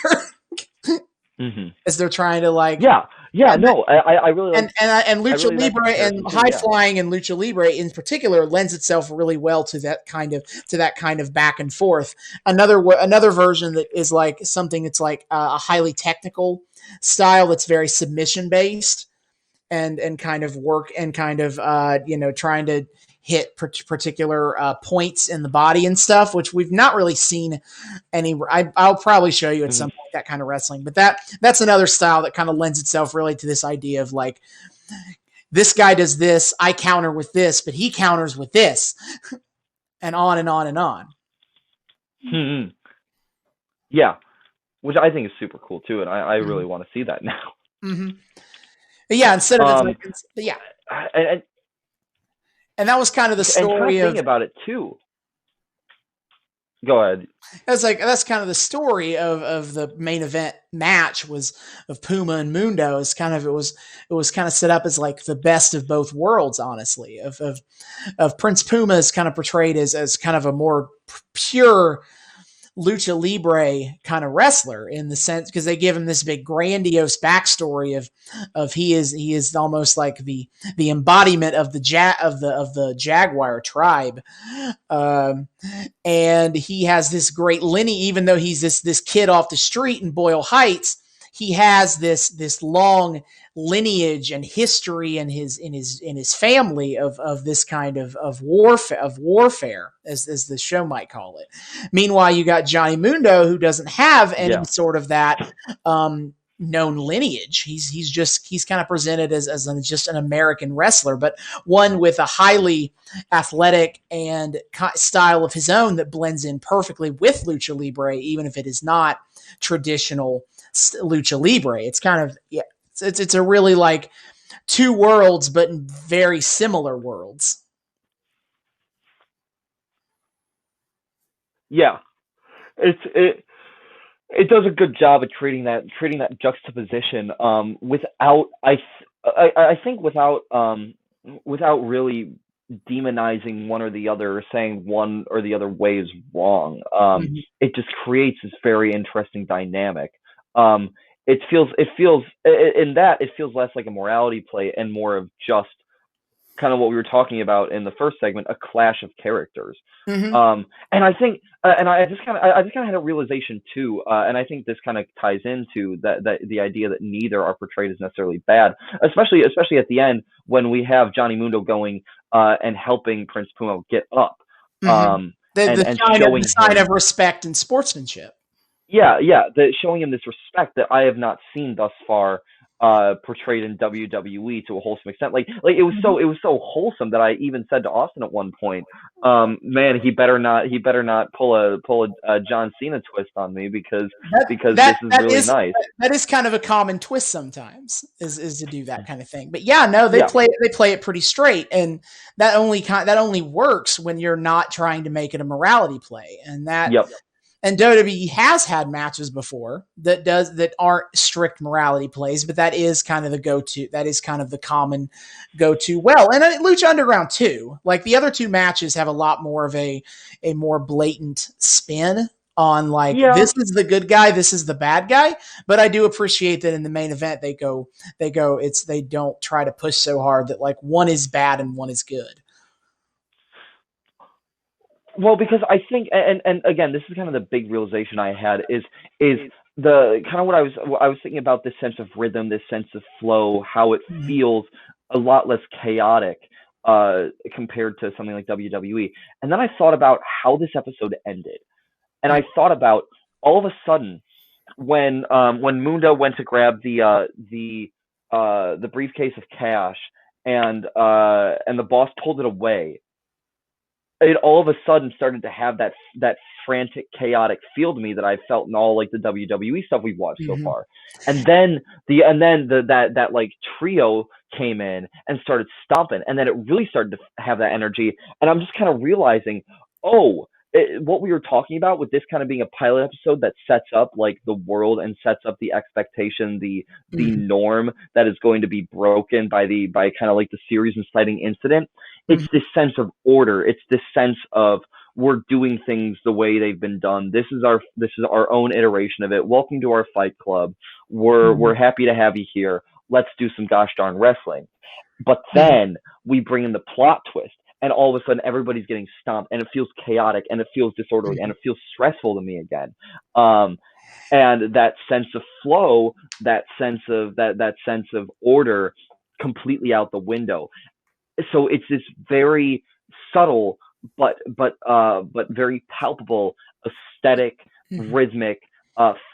as they're trying to like, I really like, and Lucha really Libre and high flying and Lucha Libre in particular lends itself really well to that kind of back and forth. Another version that is like something that's like a highly technical style that's very submission based and kind of work and kind of trying to hit particular points in the body and stuff, which we've not really seen any. I'll probably show you at some point that kind of wrestling, but that's another style that kind of lends itself really to this idea of like, this guy does this, I counter with this, but he counters with this, and on and on and on. Mm-hmm. Yeah, which I think is super cool too, and I really want to see that now. Mm-hmm. Yeah, instead of and that was kind of the story of about it too. Go ahead. That's kind of the story of the main event match was of Puma and Mundo. It was kind of set up as like the best of both worlds, honestly. Of Prince Puma is kind of portrayed as kind of a more pure Lucha Libre kind of wrestler in the sense because they give him this big grandiose backstory of he is almost like the embodiment of the Jaguar tribe, and he has this great lineage. Even though he's this kid off the street in Boyle Heights, he has this long lineage and history in his family of this kind of warfare as the show might call it. Meanwhile, you got Johnny Mundo who doesn't have any sort of that known lineage. He's kind of presented as just an American wrestler, but one with a highly athletic and style of his own that blends in perfectly with Lucha Libre, even if it is not traditional Lucha Libre. It's kind of it's a really like two worlds, but very similar worlds. Yeah, it does a good job of creating that juxtaposition. Without I think without really demonizing one or the other, or saying one or the other way is wrong. It just creates this very interesting dynamic. It feels in that it feels less like a morality play and more of just kind of what we were talking about in the first segment, a clash of characters. And I think, and I just kind of had a realization too, and I think this kind of ties into that the idea that neither are portrayed as necessarily bad, especially at the end when we have Johnny Mundo going and helping Prince Puma get up, the sign of respect and sportsmanship. Yeah, showing him this respect that I have not seen thus far portrayed in WWE to a wholesome extent. Like it was so wholesome that I even said to Austin at one point, man, he better not pull a John Cena twist on me because this is really nice. That is kind of a common twist sometimes is to do that kind of thing. But yeah, no, they play it pretty straight, and that only works when you're not trying to make it a morality play, and that. Yep. And WWE has had matches before that aren't strict morality plays, but that is kind of the go-to. That is kind of the common go-to. Well, and Lucha Underground too. Like the other two matches have a lot more of a more blatant spin on like Yeah. this is the good guy, this is the bad guy. But I do appreciate that in the main event they don't try to push so hard that like one is bad and one is good. Well, because I think, and again, this is kind of the big realization I had is the kind of what I was thinking about, this sense of rhythm, this sense of flow, how it Mhm. feels a lot less chaotic compared to something like WWE. And then I thought about how this episode ended, and I thought about all of a sudden when Munda went to grab the briefcase of cash, and the boss pulled it away. It all of a sudden started to have that frantic, chaotic feel to me that I've felt in all like the WWE stuff we've watched so Mhm. far. And then that like trio came in and started stomping, and then it really started to have that energy. And I'm just kind of realizing, oh, what we were talking about with this kind of being a pilot episode that sets up like the world and sets up the expectation, the Mhm. norm that is going to be broken by kind of like the series inciting incident. It's Mhm. this sense of order. It's this sense of we're doing things the way they've been done. This is our own iteration of it. Welcome to our fight club. We're Mhm. happy to have you here. Let's do some gosh darn wrestling. But Mhm. then we bring in the plot twist, and all of a sudden everybody's getting stomped, and it feels chaotic, and it feels disorderly, and Mhm. it feels stressful to me again. Um, and that sense of flow, that sense of order, completely out the window. So it's this very subtle but very palpable aesthetic, Mhm. rhythmic,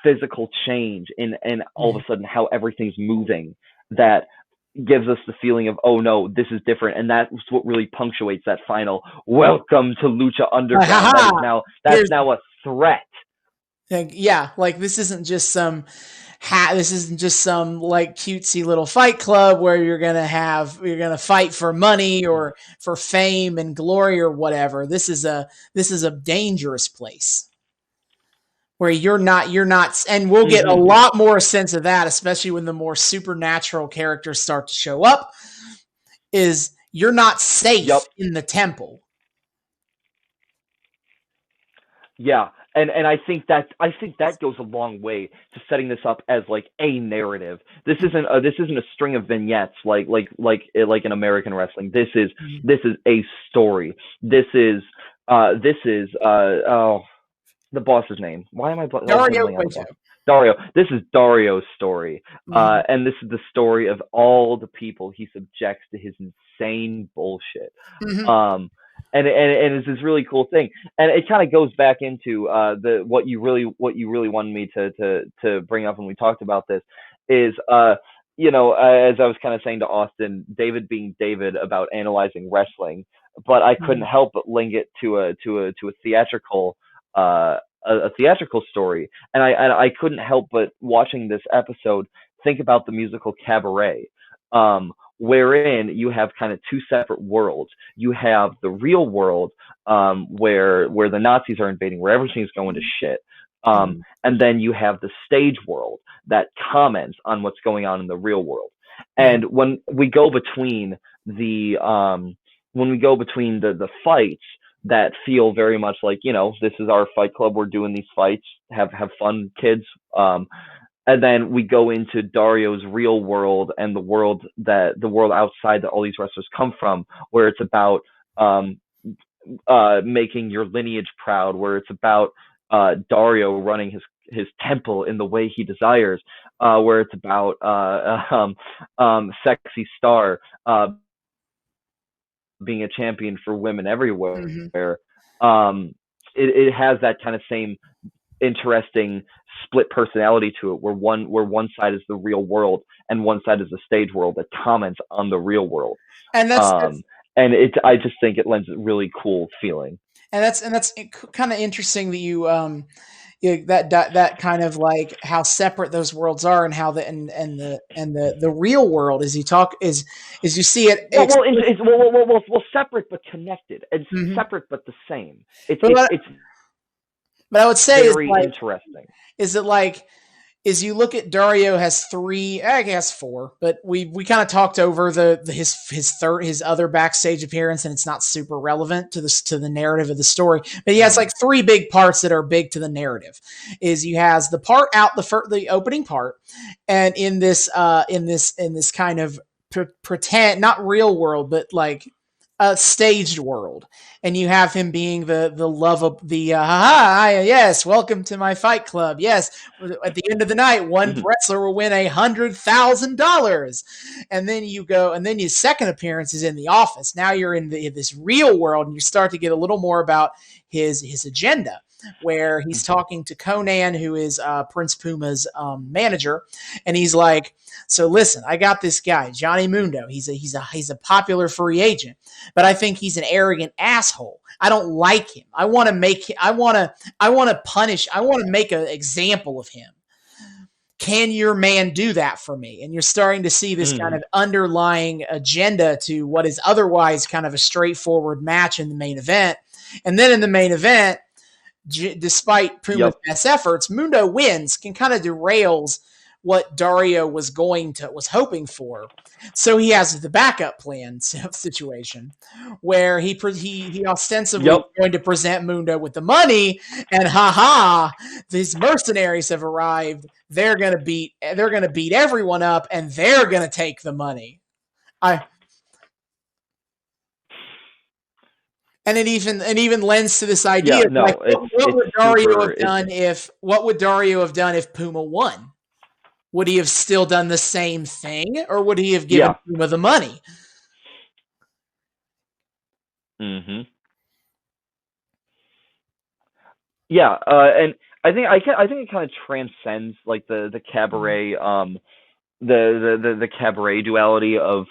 physical change in all of Mhm. a sudden how everything's moving that gives us the feeling of, oh no, this is different. And that's what really punctuates that final welcome to Lucha Like, Underground. haha, That's here's now a threat. like, yeah, like this isn't just some like cutesy little fight club where you're gonna fight for money or for fame and glory or whatever. This is a dangerous place where you're not, and we'll get a Mm-hmm. lot more sense of that, especially when the more supernatural characters start to show up. Is you're not safe Yep. in the temple. Yeah, and I think that goes a long way to setting this up as like a narrative. This isn't a string of vignettes like in American wrestling. This is a story. This is the boss's name. Why am I Dario blanking on the Cueto. boss? Dario. This is Dario's story, Mhm. and this is the story of all the people he subjects to his insane bullshit. Mhm. Um, and it's this really cool thing, and it kind of goes back into the what you really wanted me to bring up when we talked about this is as I was kind of saying to Austin, David being David about analyzing wrestling, but I couldn't Mhm. help but link it to a theatrical a theatrical story, and I couldn't help but watching this episode think about the musical Cabaret, wherein you have kind of two separate worlds. You have the real world, where the Nazis are invading, where everything's going to shit. Mhm. And then you have the stage world that comments on what's going on in the real world. Mhm. And when we go between the fights that feel very much like, this is our fight club, we're doing these fights, have fun, kids. And then we go into Dario's real world and the world outside that all these wrestlers come from, where it's about um, making your lineage proud, where it's about Dario running his temple in the way he desires, where it's about Sexy Star being a champion for women Mhm. everywhere. Um, it has that kind of same interesting split personality to it, where one side is the real world and one side is the stage world that comments on the real world. And that's Um, and I just think it lends a really cool feeling. and that's kind of interesting that that kind of like how separate those worlds are and how the real world is you talk is you see it Well, separate but connected. It's Mhm. separate but the same. It's but it's what, it's but I would say very interesting. is that like is you look at Dario has three, I guess four, but we kind of talked over his other backstage appearance, and it's not super relevant to the narrative of the story. But he has like three big parts that are big to the narrative. Is you has the part out the opening part, and in this kind of pretend, not real world, but like a staged world, and you have him being the love of the yes, welcome to my fight club. Yes, at the end of the night, one wrestler will win $100,000, and then you go, and then your second appearance is in the office. Now you're in this real world, and you start to get a little more about his agenda, where he's talking to Conan, who is Prince Puma's manager, and he's like, so listen, I got this guy, Johnny Mundo. He's a popular free agent, but I think he's an arrogant asshole. I don't like him. I want to make an example of him. Can your man do that for me? And you're starting to see this kind of underlying agenda to what is otherwise kind of a straightforward match in the main event. And then in the main event, despite Puma's best efforts, Mundo wins, can kind of derails what Dario was hoping for. So he has the backup plan situation where he ostensibly is going to present Mundo with the money, and these mercenaries have arrived. They're gonna beat everyone up, and they're gonna take the money. And it even lends to this idea what would Dario have done if Puma won? Would he have still done the same thing, or would he have given Puma the money? Yeah, and I think it kind of transcends like the cabaret, the cabaret duality of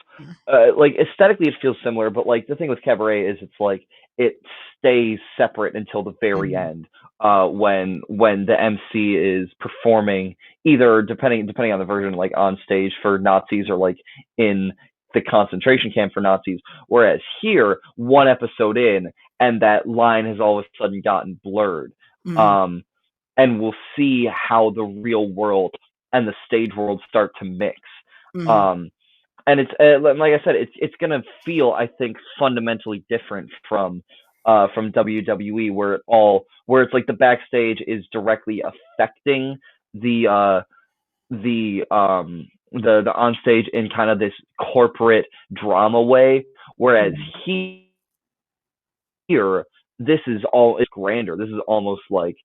like aesthetically it feels similar, but like the thing with cabaret is it's like it stays separate until the very end. When the MC is performing, either depending on the version, like on stage for Nazis or like in the concentration camp for Nazis. Whereas here, one episode in, and that line has all of a sudden gotten blurred. And we'll see how the real world and the stage world start to mix. And it's like I said, it's gonna feel, I think, fundamentally different from WWE, where it's like the backstage is directly affecting the onstage in kind of this corporate drama way, whereas here this is it's grander. This is almost like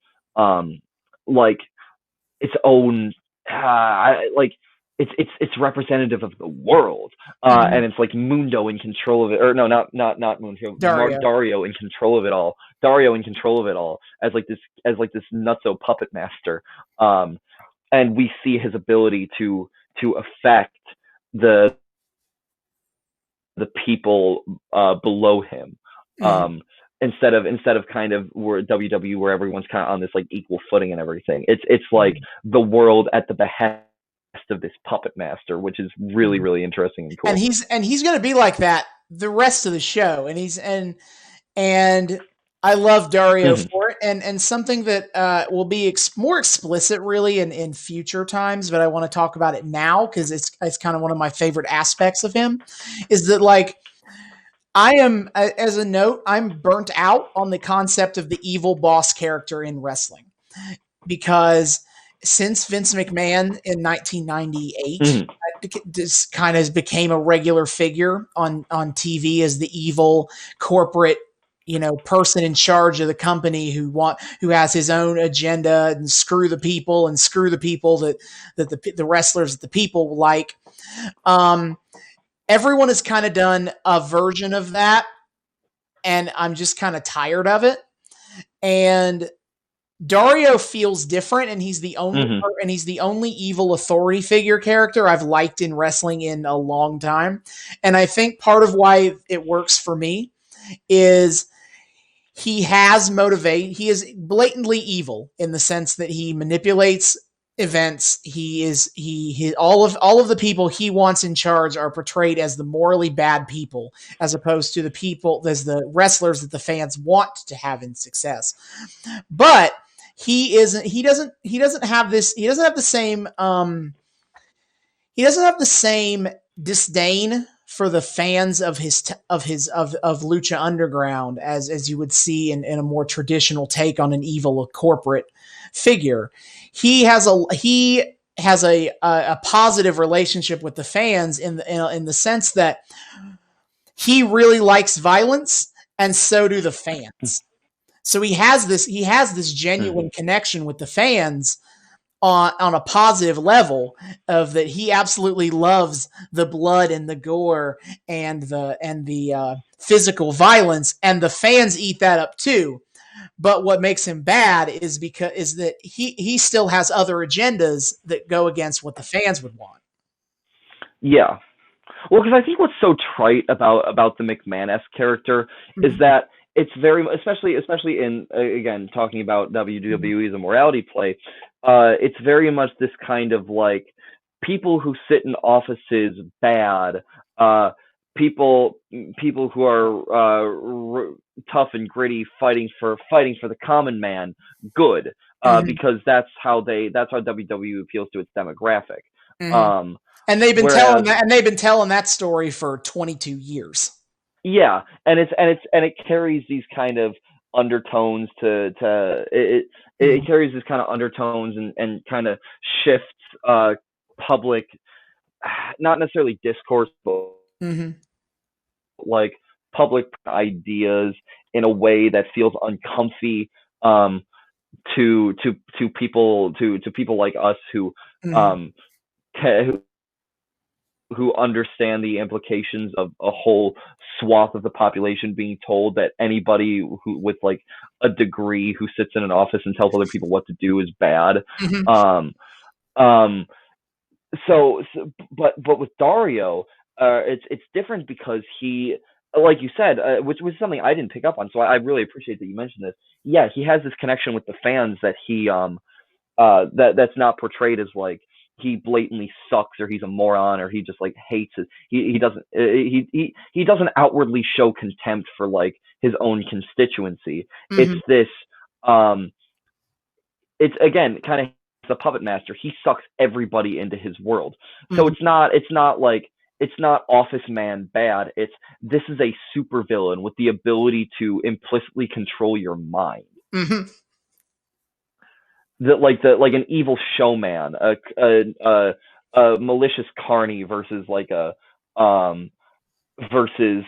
its own it's representative of the world, and it's like Mundo in control of it, or no, not Mundo, Dario in control of it all. Dario in control of it all as this nutso puppet master, and we see his ability to affect the people below him, instead of kind of where WWE, where everyone's kind of on this like equal footing and everything. It's like the world at the behest of this puppet master, which is really, really interesting and cool. And he's going to be like that the rest of the show. And I love Dario for it. And something that will be more explicit really in future times, but I want to talk about it now because it's kind of one of my favorite aspects of him, is that like I'm burnt out on the concept of the evil boss character in wrestling, because since Vince McMahon in 1998, this kind of became a regular figure on TV as the evil corporate, person in charge of the company who has his own agenda and screw the people that the wrestlers that the people like. Everyone has kind of done a version of that, and I'm just kind of tired of it. And Dario feels different, and he's the only evil authority figure character I've liked in wrestling in a long time. And I think part of why it works for me is he is blatantly evil in the sense that he manipulates events. All of the people he wants in charge are portrayed as the morally bad people, as opposed to the wrestlers that the fans want to have in success. But he doesn't have this he doesn't have the same he doesn't have the same disdain for the fans of of Lucha Underground as you would see in a more traditional take on an evil corporate figure. He has a positive relationship with the fans in the sense that he really likes violence, and so do the fans. So he has this genuine connection with the fans on a positive level of that he absolutely loves the blood and the gore and the physical violence, and the fans eat that up too. But what makes him bad is that he still has other agendas that go against what the fans would want. Yeah. Well, because I think what's so trite about the McMahon-esque character is that it's very, especially in again talking about WWE as a morality play, it's very much this kind of like people who sit in offices bad, people who are tough and gritty, fighting for the common man good, because that's how WWE appeals to its demographic. And they've been telling that story for 22 years. Yeah, and it carries these kind of undertones it carries this kind of undertones and kind of shifts public, not necessarily discourse, but like public ideas in a way that feels uncomfy to people like us who who understand the implications of a whole swath of the population being told that anybody who with like a degree who sits in an office and tells other people what to do is bad. But with Dario, it's different because he, like you said, which was something I didn't pick up on, so I really appreciate that you mentioned this. Yeah, he has this connection with the fans that he that's not portrayed as like he blatantly sucks or he's a moron or he just like hates it. He doesn't outwardly show contempt for like his own constituency. It's this it's again kind of the puppet master. He sucks everybody into his world. So it's not office man bad. This is a supervillain with the ability to implicitly control your mind. Like an evil showman, a malicious carny versus like a versus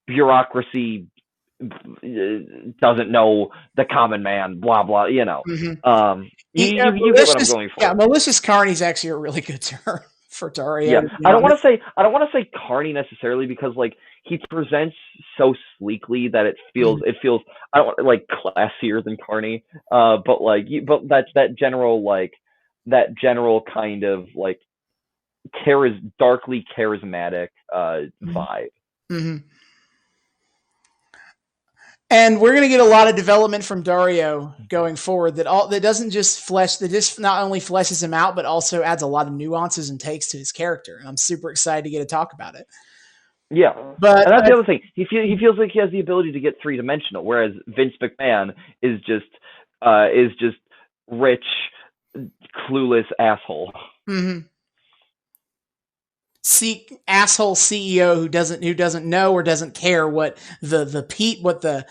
bureaucracy doesn't know the common man, blah blah. You get what I'm going for. Yeah, malicious carny is actually a really good term for Dario. Yeah, I don't want to say carny necessarily because like he presents so sleekly that it feels I don't want like classier than carny, but that's that general kind of like darkly charismatic vibe. And we're going to get a lot of development from Dario going forward that just not only fleshes him out, but also adds a lot of nuances and takes to his character. And I'm super excited to get to talk about it. Yeah, and that's the other thing. He feels like he has the ability to get three-dimensional, whereas Vince McMahon is just rich, clueless asshole. Asshole CEO who doesn't know or doesn't care what the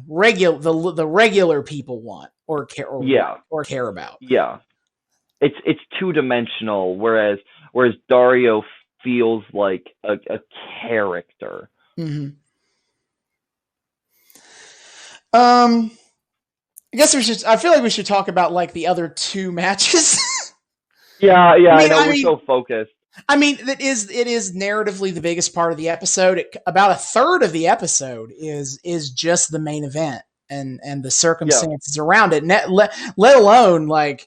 regular people want or care about. Yeah, it's two-dimensional, whereas Dario feels like a character. I guess I feel like we should talk about like the other two matches. I know we're so focused. I mean, it is narratively the biggest part of the episode. About a third of the episode is just the main event and the circumstances around it. Let alone like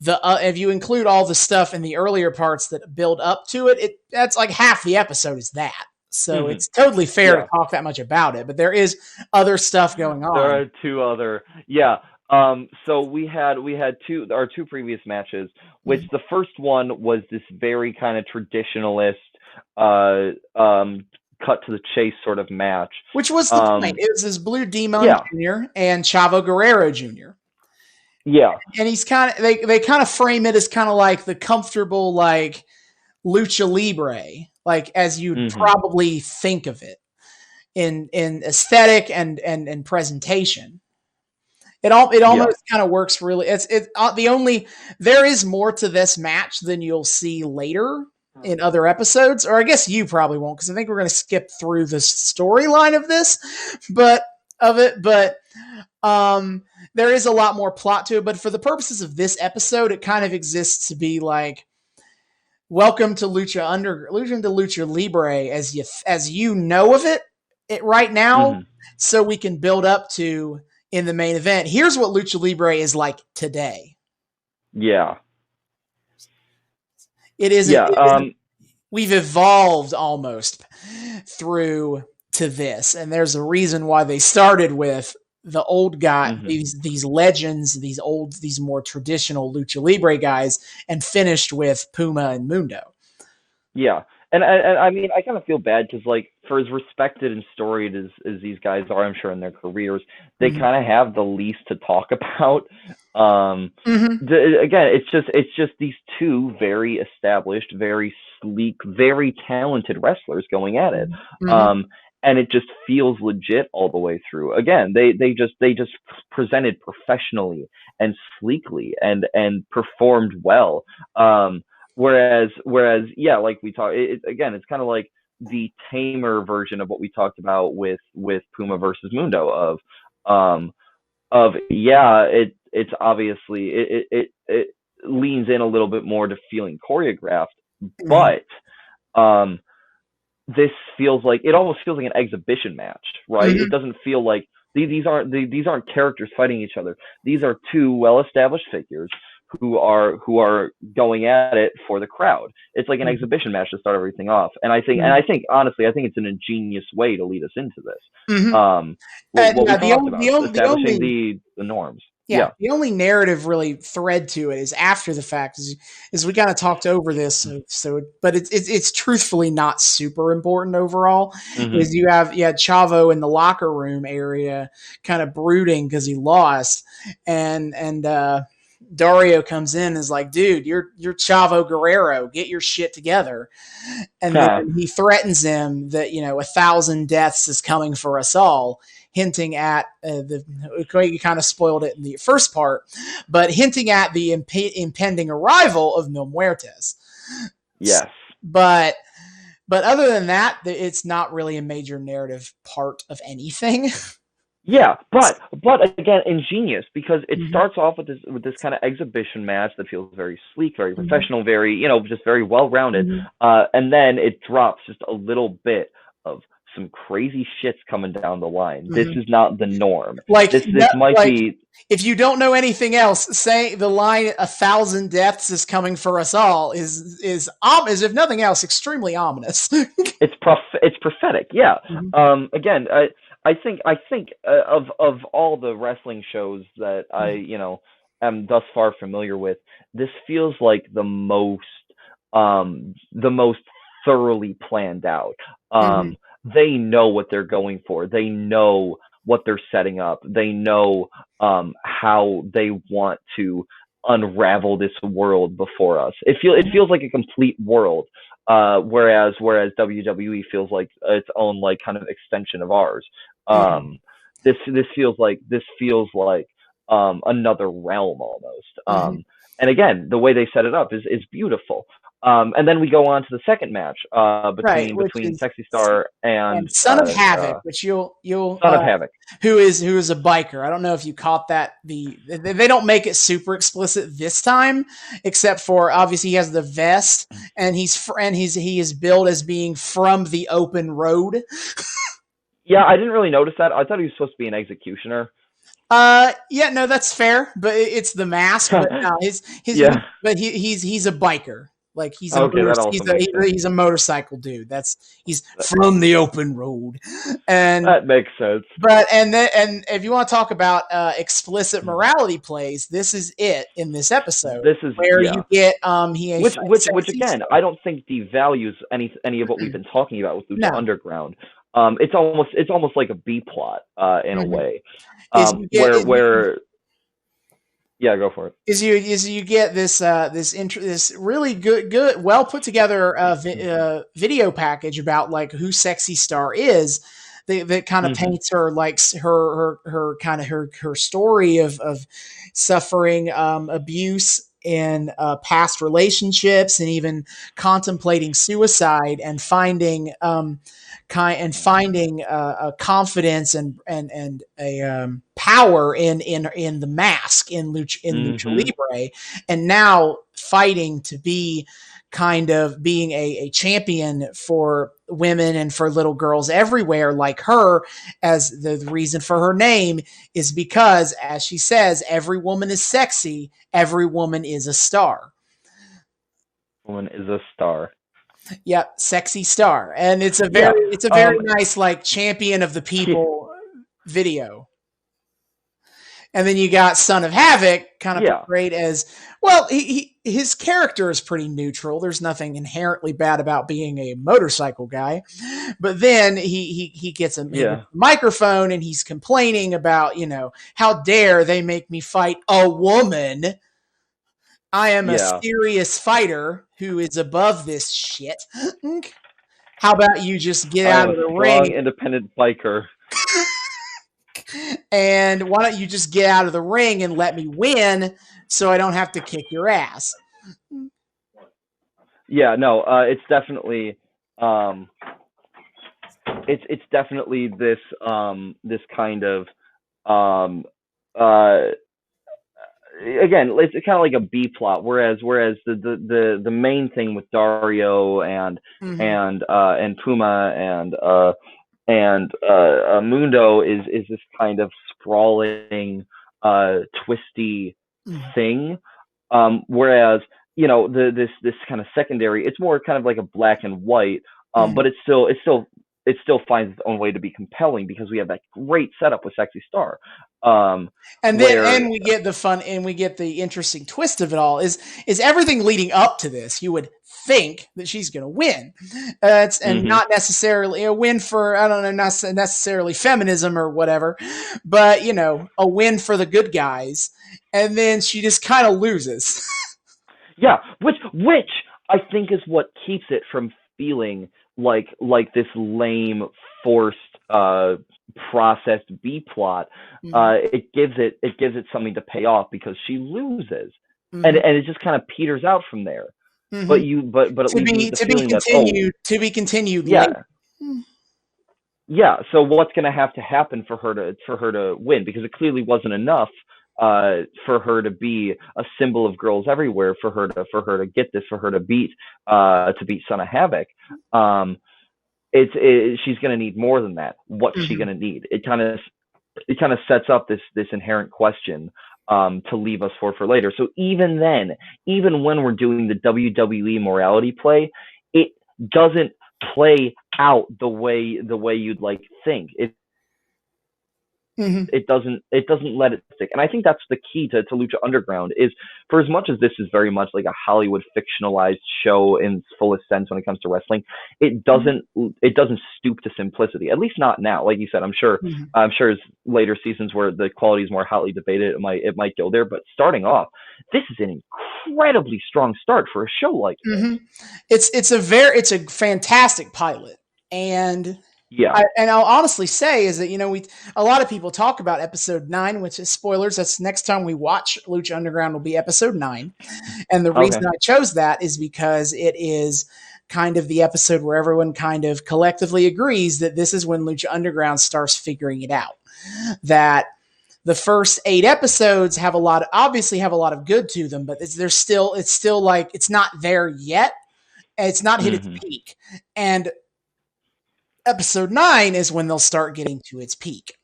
if you include all the stuff in the earlier parts that build up to it, that's like half the episode is that. So it's totally fair to talk that much about it. But there is other stuff going on. There are two other so we had our two previous matches, which the first one was this very kind of traditionalist cut to the chase sort of match. Which was the point. It was this Blue Demon Yeah. Jr. and Chavo Guerrero Jr. Yeah. And he's kind of they kind of frame it as kind of like the comfortable like lucha libre, like as you'd probably think of it in aesthetic and presentation. It almost kind of works really. It's the only there is more to this match than you'll see later in other episodes, or I guess you probably won't because I think we're going to skip through the storyline of this, but there is a lot more plot to it. But for the purposes of this episode, it kind of exists to be like, welcome to Lucha Libre as you know of it right now, so we can build up to in the main event. Here's what Lucha Libre is like today. Yeah. It isn't. Yeah. We've evolved almost through to this, and there's a reason why they started with the old guy, these legends, these more traditional Lucha Libre guys, and finished with Puma and Mundo. Yeah. And I mean, I kind of feel bad because, like, for as respected and storied as these guys are, I'm sure in their careers, they kind of have the least to talk about. Again, it's just these two very established, very sleek, very talented wrestlers going at it, and it just feels legit all the way through. Again, they just presented professionally and sleekly and performed well. Whereas, yeah, like we talked, again, it's kind of like the tamer version of what we talked about with Puma versus Mundo it's obviously it leans in a little bit more to feeling choreographed, but this feels like, it almost feels like an exhibition match, right? It doesn't feel like these aren't characters fighting each other. These are two well-established figures who are going at it for the crowd. It's like an exhibition match to start everything off. And I think honestly, it's an ingenious way to lead us into this. Establishing the norms. Yeah, the only narrative really thread to it is after the fact. Is we kind of talked over this, but it's truthfully not super important overall. Is you had Chavo in the locker room area, kind of brooding because he lost, and Dario comes in and is like, dude, you're Chavo Guerrero, get your shit together. And then he threatens him that 1,000 deaths is coming for us all, hinting at you kind of spoiled it in the first part, but hinting at the impending arrival of Mil Muertes. Yes. But other than that, it's not really a major narrative part of anything. Yeah, but again, ingenious, because it starts off with this kind of exhibition match that feels very sleek, very professional, very just very well rounded, and then it drops just a little bit of some crazy shits coming down the line. This is not the norm. Like this might be. If you don't know anything else, say the line "1,000 deaths is coming for us all" is if nothing else, extremely ominous. It's prophetic. Yeah. Again, I think of all the wrestling shows that I am thus far familiar with, this feels like the most thoroughly planned out. They know what they're going for. They know what they're setting up. They know how they want to unravel this world before us. It feels like a complete world. Whereas WWE feels like its own like kind of extension of ours. This feels like another realm almost. And again, the way they set it up is beautiful. And then we go on to the second match between Sexy Star and Son of Havoc, which you'll Son of Havoc, who is a biker. I don't know if you caught that. They don't make it super explicit this time, except for obviously he has the vest and he is billed as being from the open road. Yeah, I didn't really notice that. I thought he was supposed to be an executioner. Yeah, no, that's fair, but it's the mask. But no, but he's a biker. Like he's Okay, that also makes sense. he's a motorcycle dude. He's from the open road, and That makes sense. and if you want to talk about explicit morality plays, this is it in this episode. This is where you get which again, I don't think devalues any of what we've been talking about with Lucha Underground. It's almost like a B plot in a way, yeah, go for it. Is you get this really good well put together video package about like who Sexy Star is, that kind of paints her like her kind of her story of suffering abuse in past relationships, and even contemplating suicide, and finding a confidence and a power in the mask in Lucha Libre, and now fighting to be kind of being a champion for women and for little girls everywhere like her, as the reason for her name is because, as she says, every woman is sexy, every woman is a star. Woman is a star. Yep, Sexy Star. And it's a very nice like champion of the people video. And then you got Son of Havoc, kind of portrayed as, well, his character is pretty neutral. There's nothing inherently bad about being a motorcycle guy. But then he gets a microphone and he's complaining about, how dare they make me fight a woman. I am a serious fighter who is above this shit. How about you just get out of the ring? Strong, independent biker. And why don't you just get out of the ring and let me win so I don't have to kick your ass? Yeah, no, it's definitely it's definitely this this kind of again, it's kind of like a B plot, whereas the main thing with Dario and Puma and Mundo is this kind of sprawling, twisty thing, whereas this kind of secondary, it's more kind of like a black and white, but it still finds its own way to be compelling because we have that great setup with Sexy Star. And we get the fun, and we get the interesting twist of it all is everything leading up to this. You would think that she's going to win, not necessarily a win for, I don't know, not necessarily feminism or whatever, but a win for the good guys, and then she just kind of loses. Yeah, which I think is what keeps it from feeling like this lame, forced, processed B plot. It gives it something to pay off because she loses, and it just kind of peters out from there. But at least to be continued. Yeah. Later. Yeah. So what's going to have to happen for her to win? Because it clearly wasn't enough for her to be a symbol of girls everywhere. For her to get this. For her to beat Son of Havoc. She's going to need more than that. What's she going to need? It kind of sets up this inherent question to leave us for later. So even then, even when we're doing the WWE morality play, it doesn't play out the way you'd like think. It doesn't let it stick. And I think that's the key to Lucha Underground, is for as much as this is very much like a Hollywood fictionalized show in its fullest sense when it comes to wrestling, it doesn't stoop to simplicity, at least not now. Like you said, I'm sure as later seasons where the quality is more hotly debated, it might go there. But starting off, this is an incredibly strong start for a show like this. It's a fantastic pilot. And yeah, and I'll honestly say is that a lot of people talk about episode 9, which is spoilers. That's next time we watch Lucha Underground will be episode 9, and the reason I chose that is because it is kind of the episode where everyone kind of collectively agrees that this is when Lucha Underground starts figuring it out. That the first 8 episodes have a lot of good to them, but it's still like it's not there yet. It's not hit its peak, and episode 9 is when they'll start getting to its peak.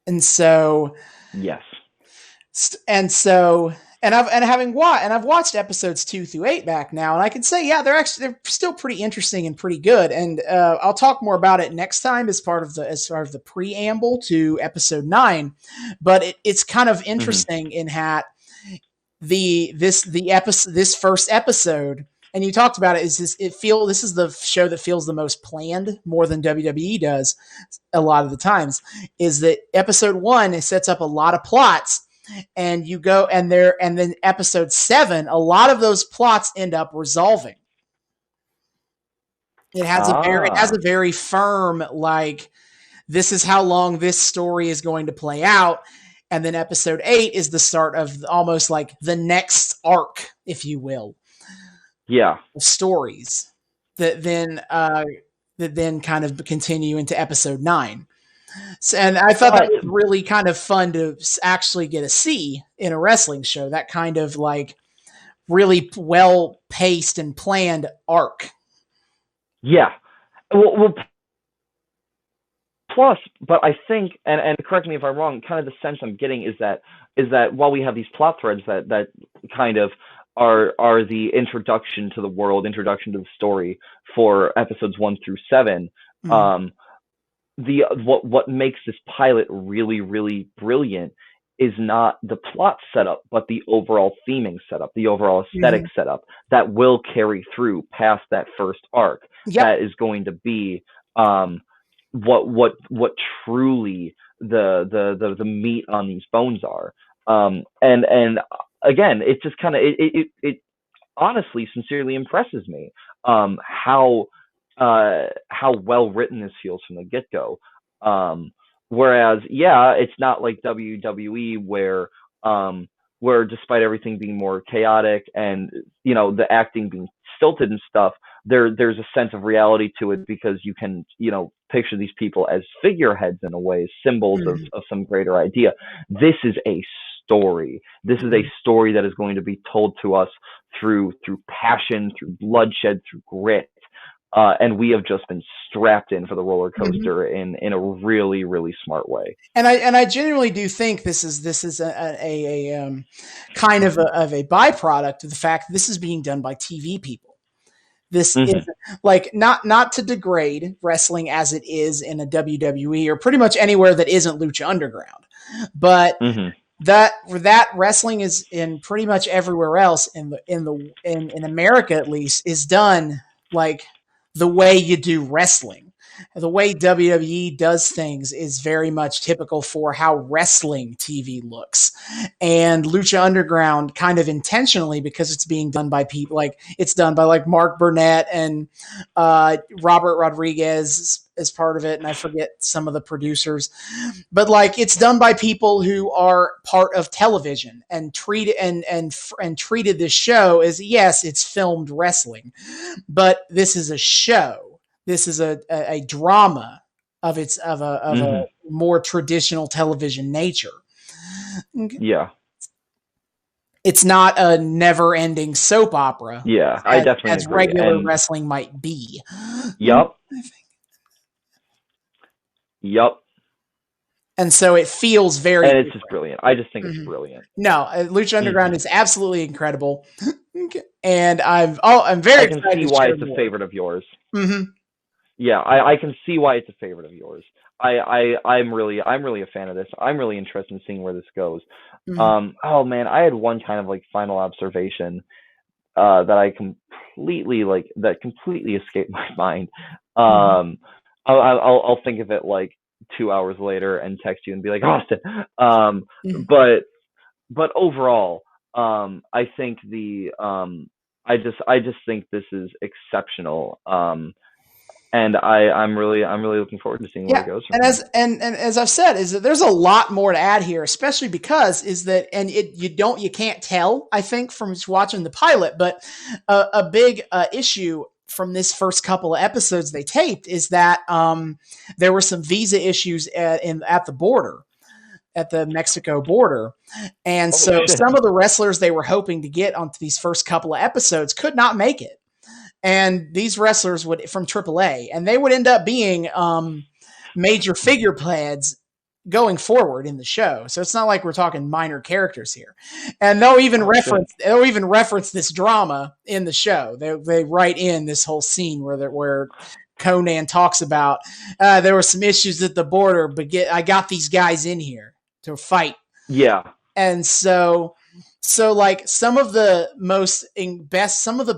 And so, yes. And so And I've watched episodes 2 through 8 back now, and I can say, yeah, they're still pretty interesting and pretty good. And I'll talk more about it next time as part of the preamble to episode 9. But it's kind of interesting in that this first episode, and you talked about it, is this this is the show that feels the most planned, more than WWE does a lot of the times. Is that episode 1, it sets up a lot of plots, and you go and then episode 7, a lot of those plots end up resolving. It has a very firm, like, this is how long this story is going to play out. And then episode 8 is the start of almost like the next arc, if you will. Yeah. Of stories that then kind of continue into episode 9. So, and I thought that was really kind of fun to actually get to see in a wrestling show, that kind of like really well paced and planned arc. Yeah. Well, plus, but I think, and correct me if I'm wrong, kind of the sense I'm getting is that while we have these plot threads that kind of are the introduction to the world, introduction to the story for episodes 1 through 7, what makes this pilot really, really brilliant is not the plot setup, but the overall theming setup, the overall aesthetic setup that will carry through past that first arc. Yep. That is going to be what truly the meat on these bones are. And again, it just kind of it honestly, sincerely impresses me how well written this feels from the get-go. Whereas, yeah, it's not like WWE where despite everything being more chaotic and, you know, the acting being stilted and stuff, there's a sense of reality to it, because you can, you know, picture these people as figureheads in a way, symbols of some greater idea. This is a story. This is a story that is going to be told to us through passion, through bloodshed, through grit. And we have just been strapped in for the roller coaster in a really, really smart way. And I genuinely do think this is a kind of a byproduct of the fact that this is being done by TV people. This is like not to degrade wrestling as it is in a WWE or pretty much anywhere that isn't Lucha Underground, but that wrestling is in pretty much everywhere else in America, at least, is done like the way you do wrestling. The way WWE does things is very much typical for how wrestling TV looks. And Lucha Underground, kind of intentionally, because it's being done by people like it's done by like Mark Burnett and Robert Rodriguez as part of it, and I forget some of the producers, but like it's done by people who are part of television and treated this show as, yes, it's filmed wrestling, but this is a show. This is a drama of a more traditional television nature. Yeah. It's not a never-ending soap opera. Yeah, I definitely as agree. regular wrestling might be. Yep. And so it feels very. And it's just brilliant. I just think it's brilliant. No, Lucha Underground is absolutely incredible, and I'm very excited. I can see why it's a favorite of yours. Yeah, I can see why it's a favorite of yours. I'm really a fan of this. I'm really interested in seeing where this goes. Oh man, I had one kind of like final observation that completely escaped my mind. I'll think of it like 2 hours later and text you and be like, Austin. But overall, I think I just think this is exceptional. And I'm really looking forward to seeing where it goes from here. And as I've said, is that there's a lot more to add here, especially because you can't tell, I think, from just watching the pilot, but a big issue from this first couple of episodes they taped is that there were some visa issues at the border, at the Mexico border. And some of the wrestlers they were hoping to get onto these first couple of episodes could not make it. And these wrestlers from AAA, and they would end up being major figure pads going forward in the show. So it's not like we're talking minor characters here. And they'll even reference this drama in the show. They write in this whole scene where Conan talks about there were some issues at the border, but I got these guys in here to fight. Yeah. And so like some of the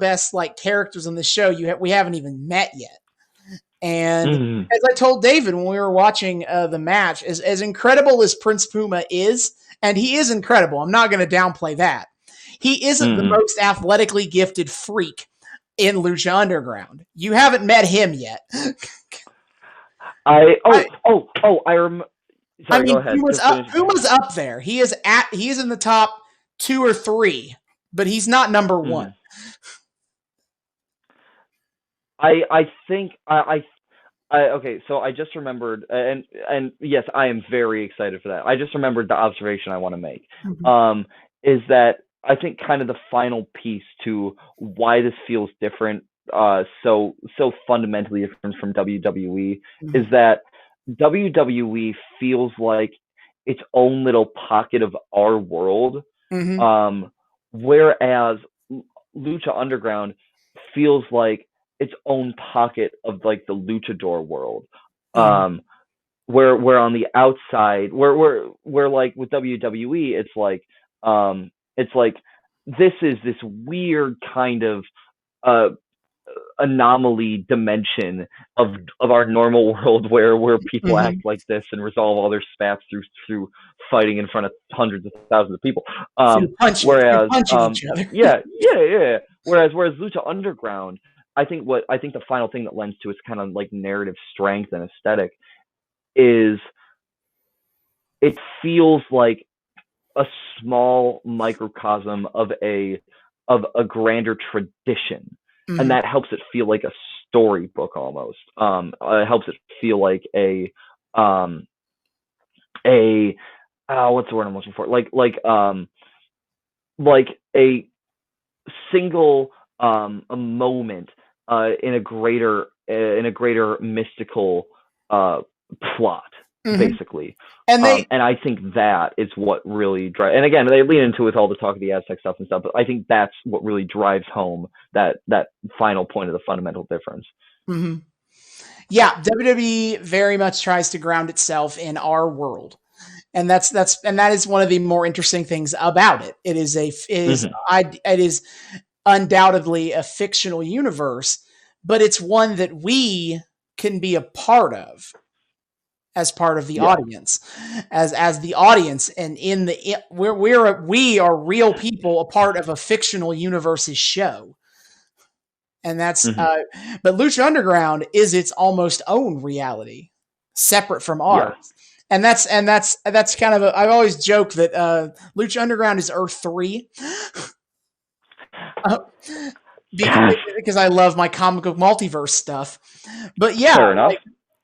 best like characters in the show we haven't even met yet. And as I told David when we were watching the match, as incredible as Prince Puma is, and he is incredible, I'm not going to downplay that. He isn't the most athletically gifted freak in Lucha Underground. You haven't met him yet. I remember. Sorry, go ahead. Puma's up there. He is in the top 2 or 3, but he's not number 1. Okay, so I just remembered, and yes, I am very excited for that. I just remembered the observation I want to make, is that I think kind of the final piece to why this feels different, so fundamentally different from WWE, is that WWE feels like its own little pocket of our world, whereas Lucha Underground feels like its own pocket of like the luchador world, where on the outside, where like with WWE, it's like this is this weird kind of anomaly dimension of our normal world where people act like this and resolve all their spats through fighting in front of hundreds of thousands of people. Whereas each other. Whereas Lucha Underground, I think the final thing that lends to its kind of like narrative strength and aesthetic is it feels like a small microcosm of a grander tradition, and that helps it feel like a storybook almost. It helps it feel like a what's the word I'm looking for? Like a single a moment in a greater mystical plot, basically. And I think that is what really drives. And again, they lean into it with all the talk of the Aztec stuff and stuff. But I think that's what really drives home that final point of the fundamental difference. Yeah, WWE very much tries to ground itself in our world. And that is one of the more interesting things about it. It is undoubtedly a fictional universe, but it's one that we can be a part of as part of the audience, as the audience, and we are real people, a part of a fictional universe's show. And that's but Lucha Underground is its almost own reality, separate from ours. And that's kind of I've always joked that Lucha Underground is Earth 3. Because I love my comic book multiverse stuff. But yeah, fair enough.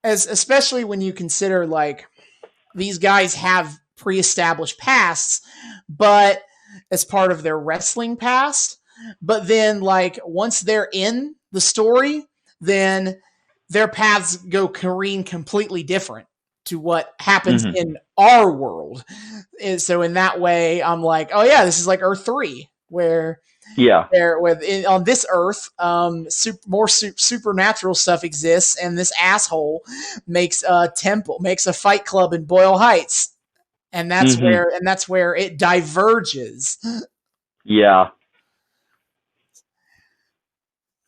Especially when you consider like these guys have pre-established pasts, but as part of their wrestling past, but then like once they're in the story, then their paths go careen completely different to what happens in our world. And so in that way, I'm like, oh yeah, this is like Earth 3, where on this Earth, more supernatural stuff exists, and this asshole makes a fight club in Boyle Heights, and that's where it diverges. Yeah.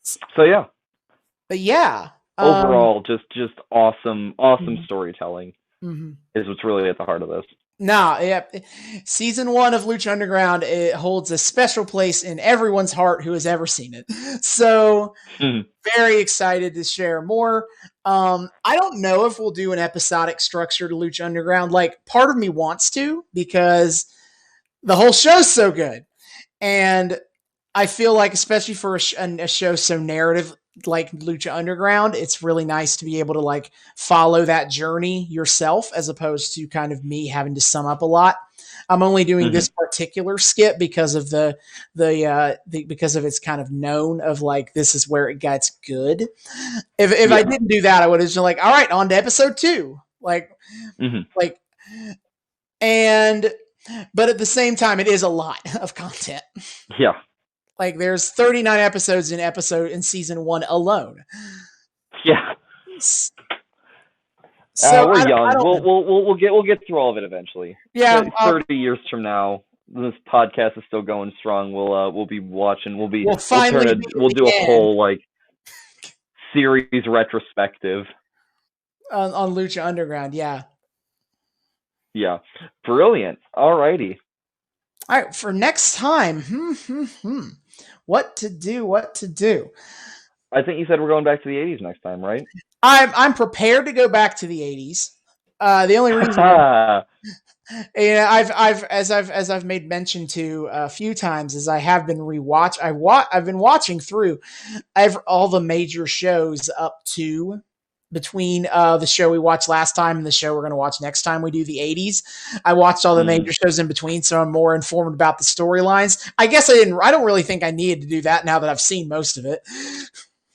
So yeah. But yeah. Overall, just awesome storytelling is what's really at the heart of this. Season 1 of Lucha Underground, it holds a special place in everyone's heart who has ever seen it. So very excited to share more. I don't know if we'll do an episodic structure to Lucha Underground. Like, part of me wants to, because the whole show's so good. And I feel like, especially for a show so narrative like Lucha Underground, it's really nice to be able to like follow that journey yourself, as opposed to kind of me having to sum up a lot. I'm only doing this particular skit because of because of its kind of known of like, this is where it gets good. If I didn't do that, I would have just been like, all right, on to episode 2. Like But at the same time, it is a lot of content. Yeah. Like there's 39 episodes in season 1 alone. Yeah. So we're young. I don't We'll get through all of it eventually. Yeah, 30 years from now, this podcast is still going strong. We'll be watching. We'll do a whole like series retrospective on Lucha Underground. Yeah. Yeah, brilliant. Alrighty. All right, for next time. What to do? I think you said we're going back to the 80s next time, right? I'm prepared to go back to the 80s. The only reason, as I've made mention to a few times, is I have been I've been watching through all the major shows up to between the show we watched last time and the show we're going to watch next time we do the 80s. I watched all the major shows in between, so I'm more informed about the storylines. I guess I don't really think I needed to do that now that I've seen most of it.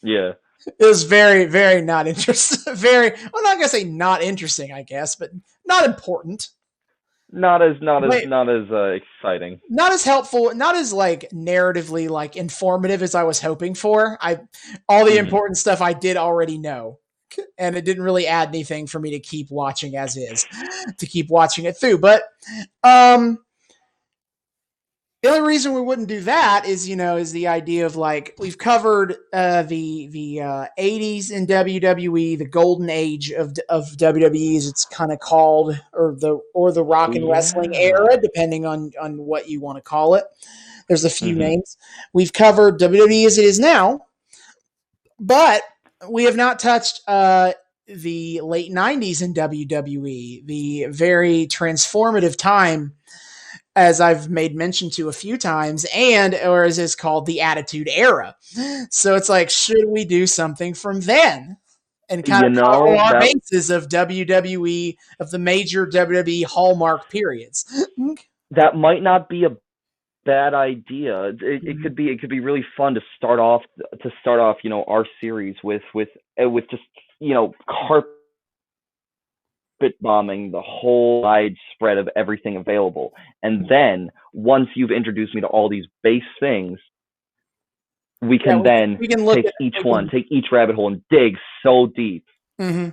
Yeah. It was very, very not interesting. I'm not gonna say not interesting, I guess, but not important. Not as exciting. Not as helpful. Not as like narratively like informative as I was hoping for. All the important stuff I did already know, and it didn't really add anything for me to keep watching as is, to keep watching it through. But the only reason we wouldn't do that is the idea of like we've covered the 80s in WWE, the golden age of WWE, as it's kind of called, or the rock and wrestling era, depending on what you want to call it. There's a few names. We've covered WWE as it is now, but we have not touched the late 90s in WWE, the very transformative time, as I've made mention to a few times, or as it's called, the Attitude Era. So it's like, should we do something from then? And kind of cover our bases of WWE, of the major WWE hallmark periods. That might not be a bad idea. It could be really fun to start off our series with just carpet bombing the whole wide spread of everything available, and then once you've introduced me to all these base things, we can take each rabbit hole and dig so deep. We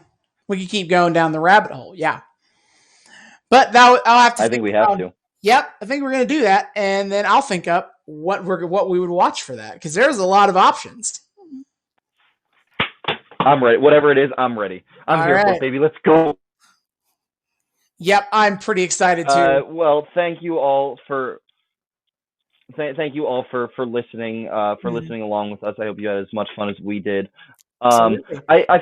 can keep going down the rabbit hole, yeah. But I'll have to. I think we have to. Yep, I think we're going to do that, and then I'll think up what we would watch for that, because there's a lot of options. I'm ready. Whatever it is, I'm ready. I'm here for it, baby. Let's go. Yep, I'm pretty excited too. Well, thank you all for listening. Listening along with us. I hope you had as much fun as we did. I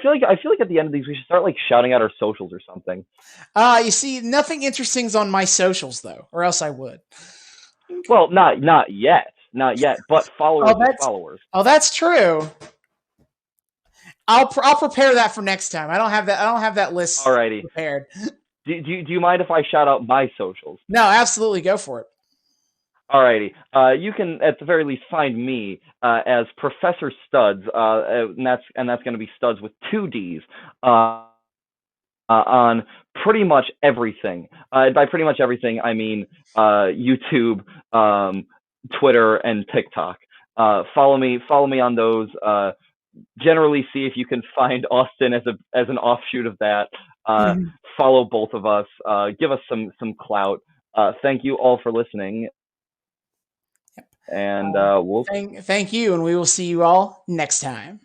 feel like at the end of these we should start like shouting out our socials or something. You see, nothing interesting's on my socials though, or else I would. Well, not yet, but followers are followers. Oh, that's true. I'll prepare that for next time. I don't have that list prepared. Do you mind if I shout out my socials? No, absolutely, go for it. Alrighty. You can at the very least find me as Professor Studs, and that's going to be Studs with 2 Ds on pretty much everything. By pretty much everything, I mean YouTube, Twitter, and TikTok. Follow me on those. Generally, see if you can find Austin as an offshoot of that. Follow both of us. Give us some clout. Thank you all for listening. And thank you, and we will see you all next time.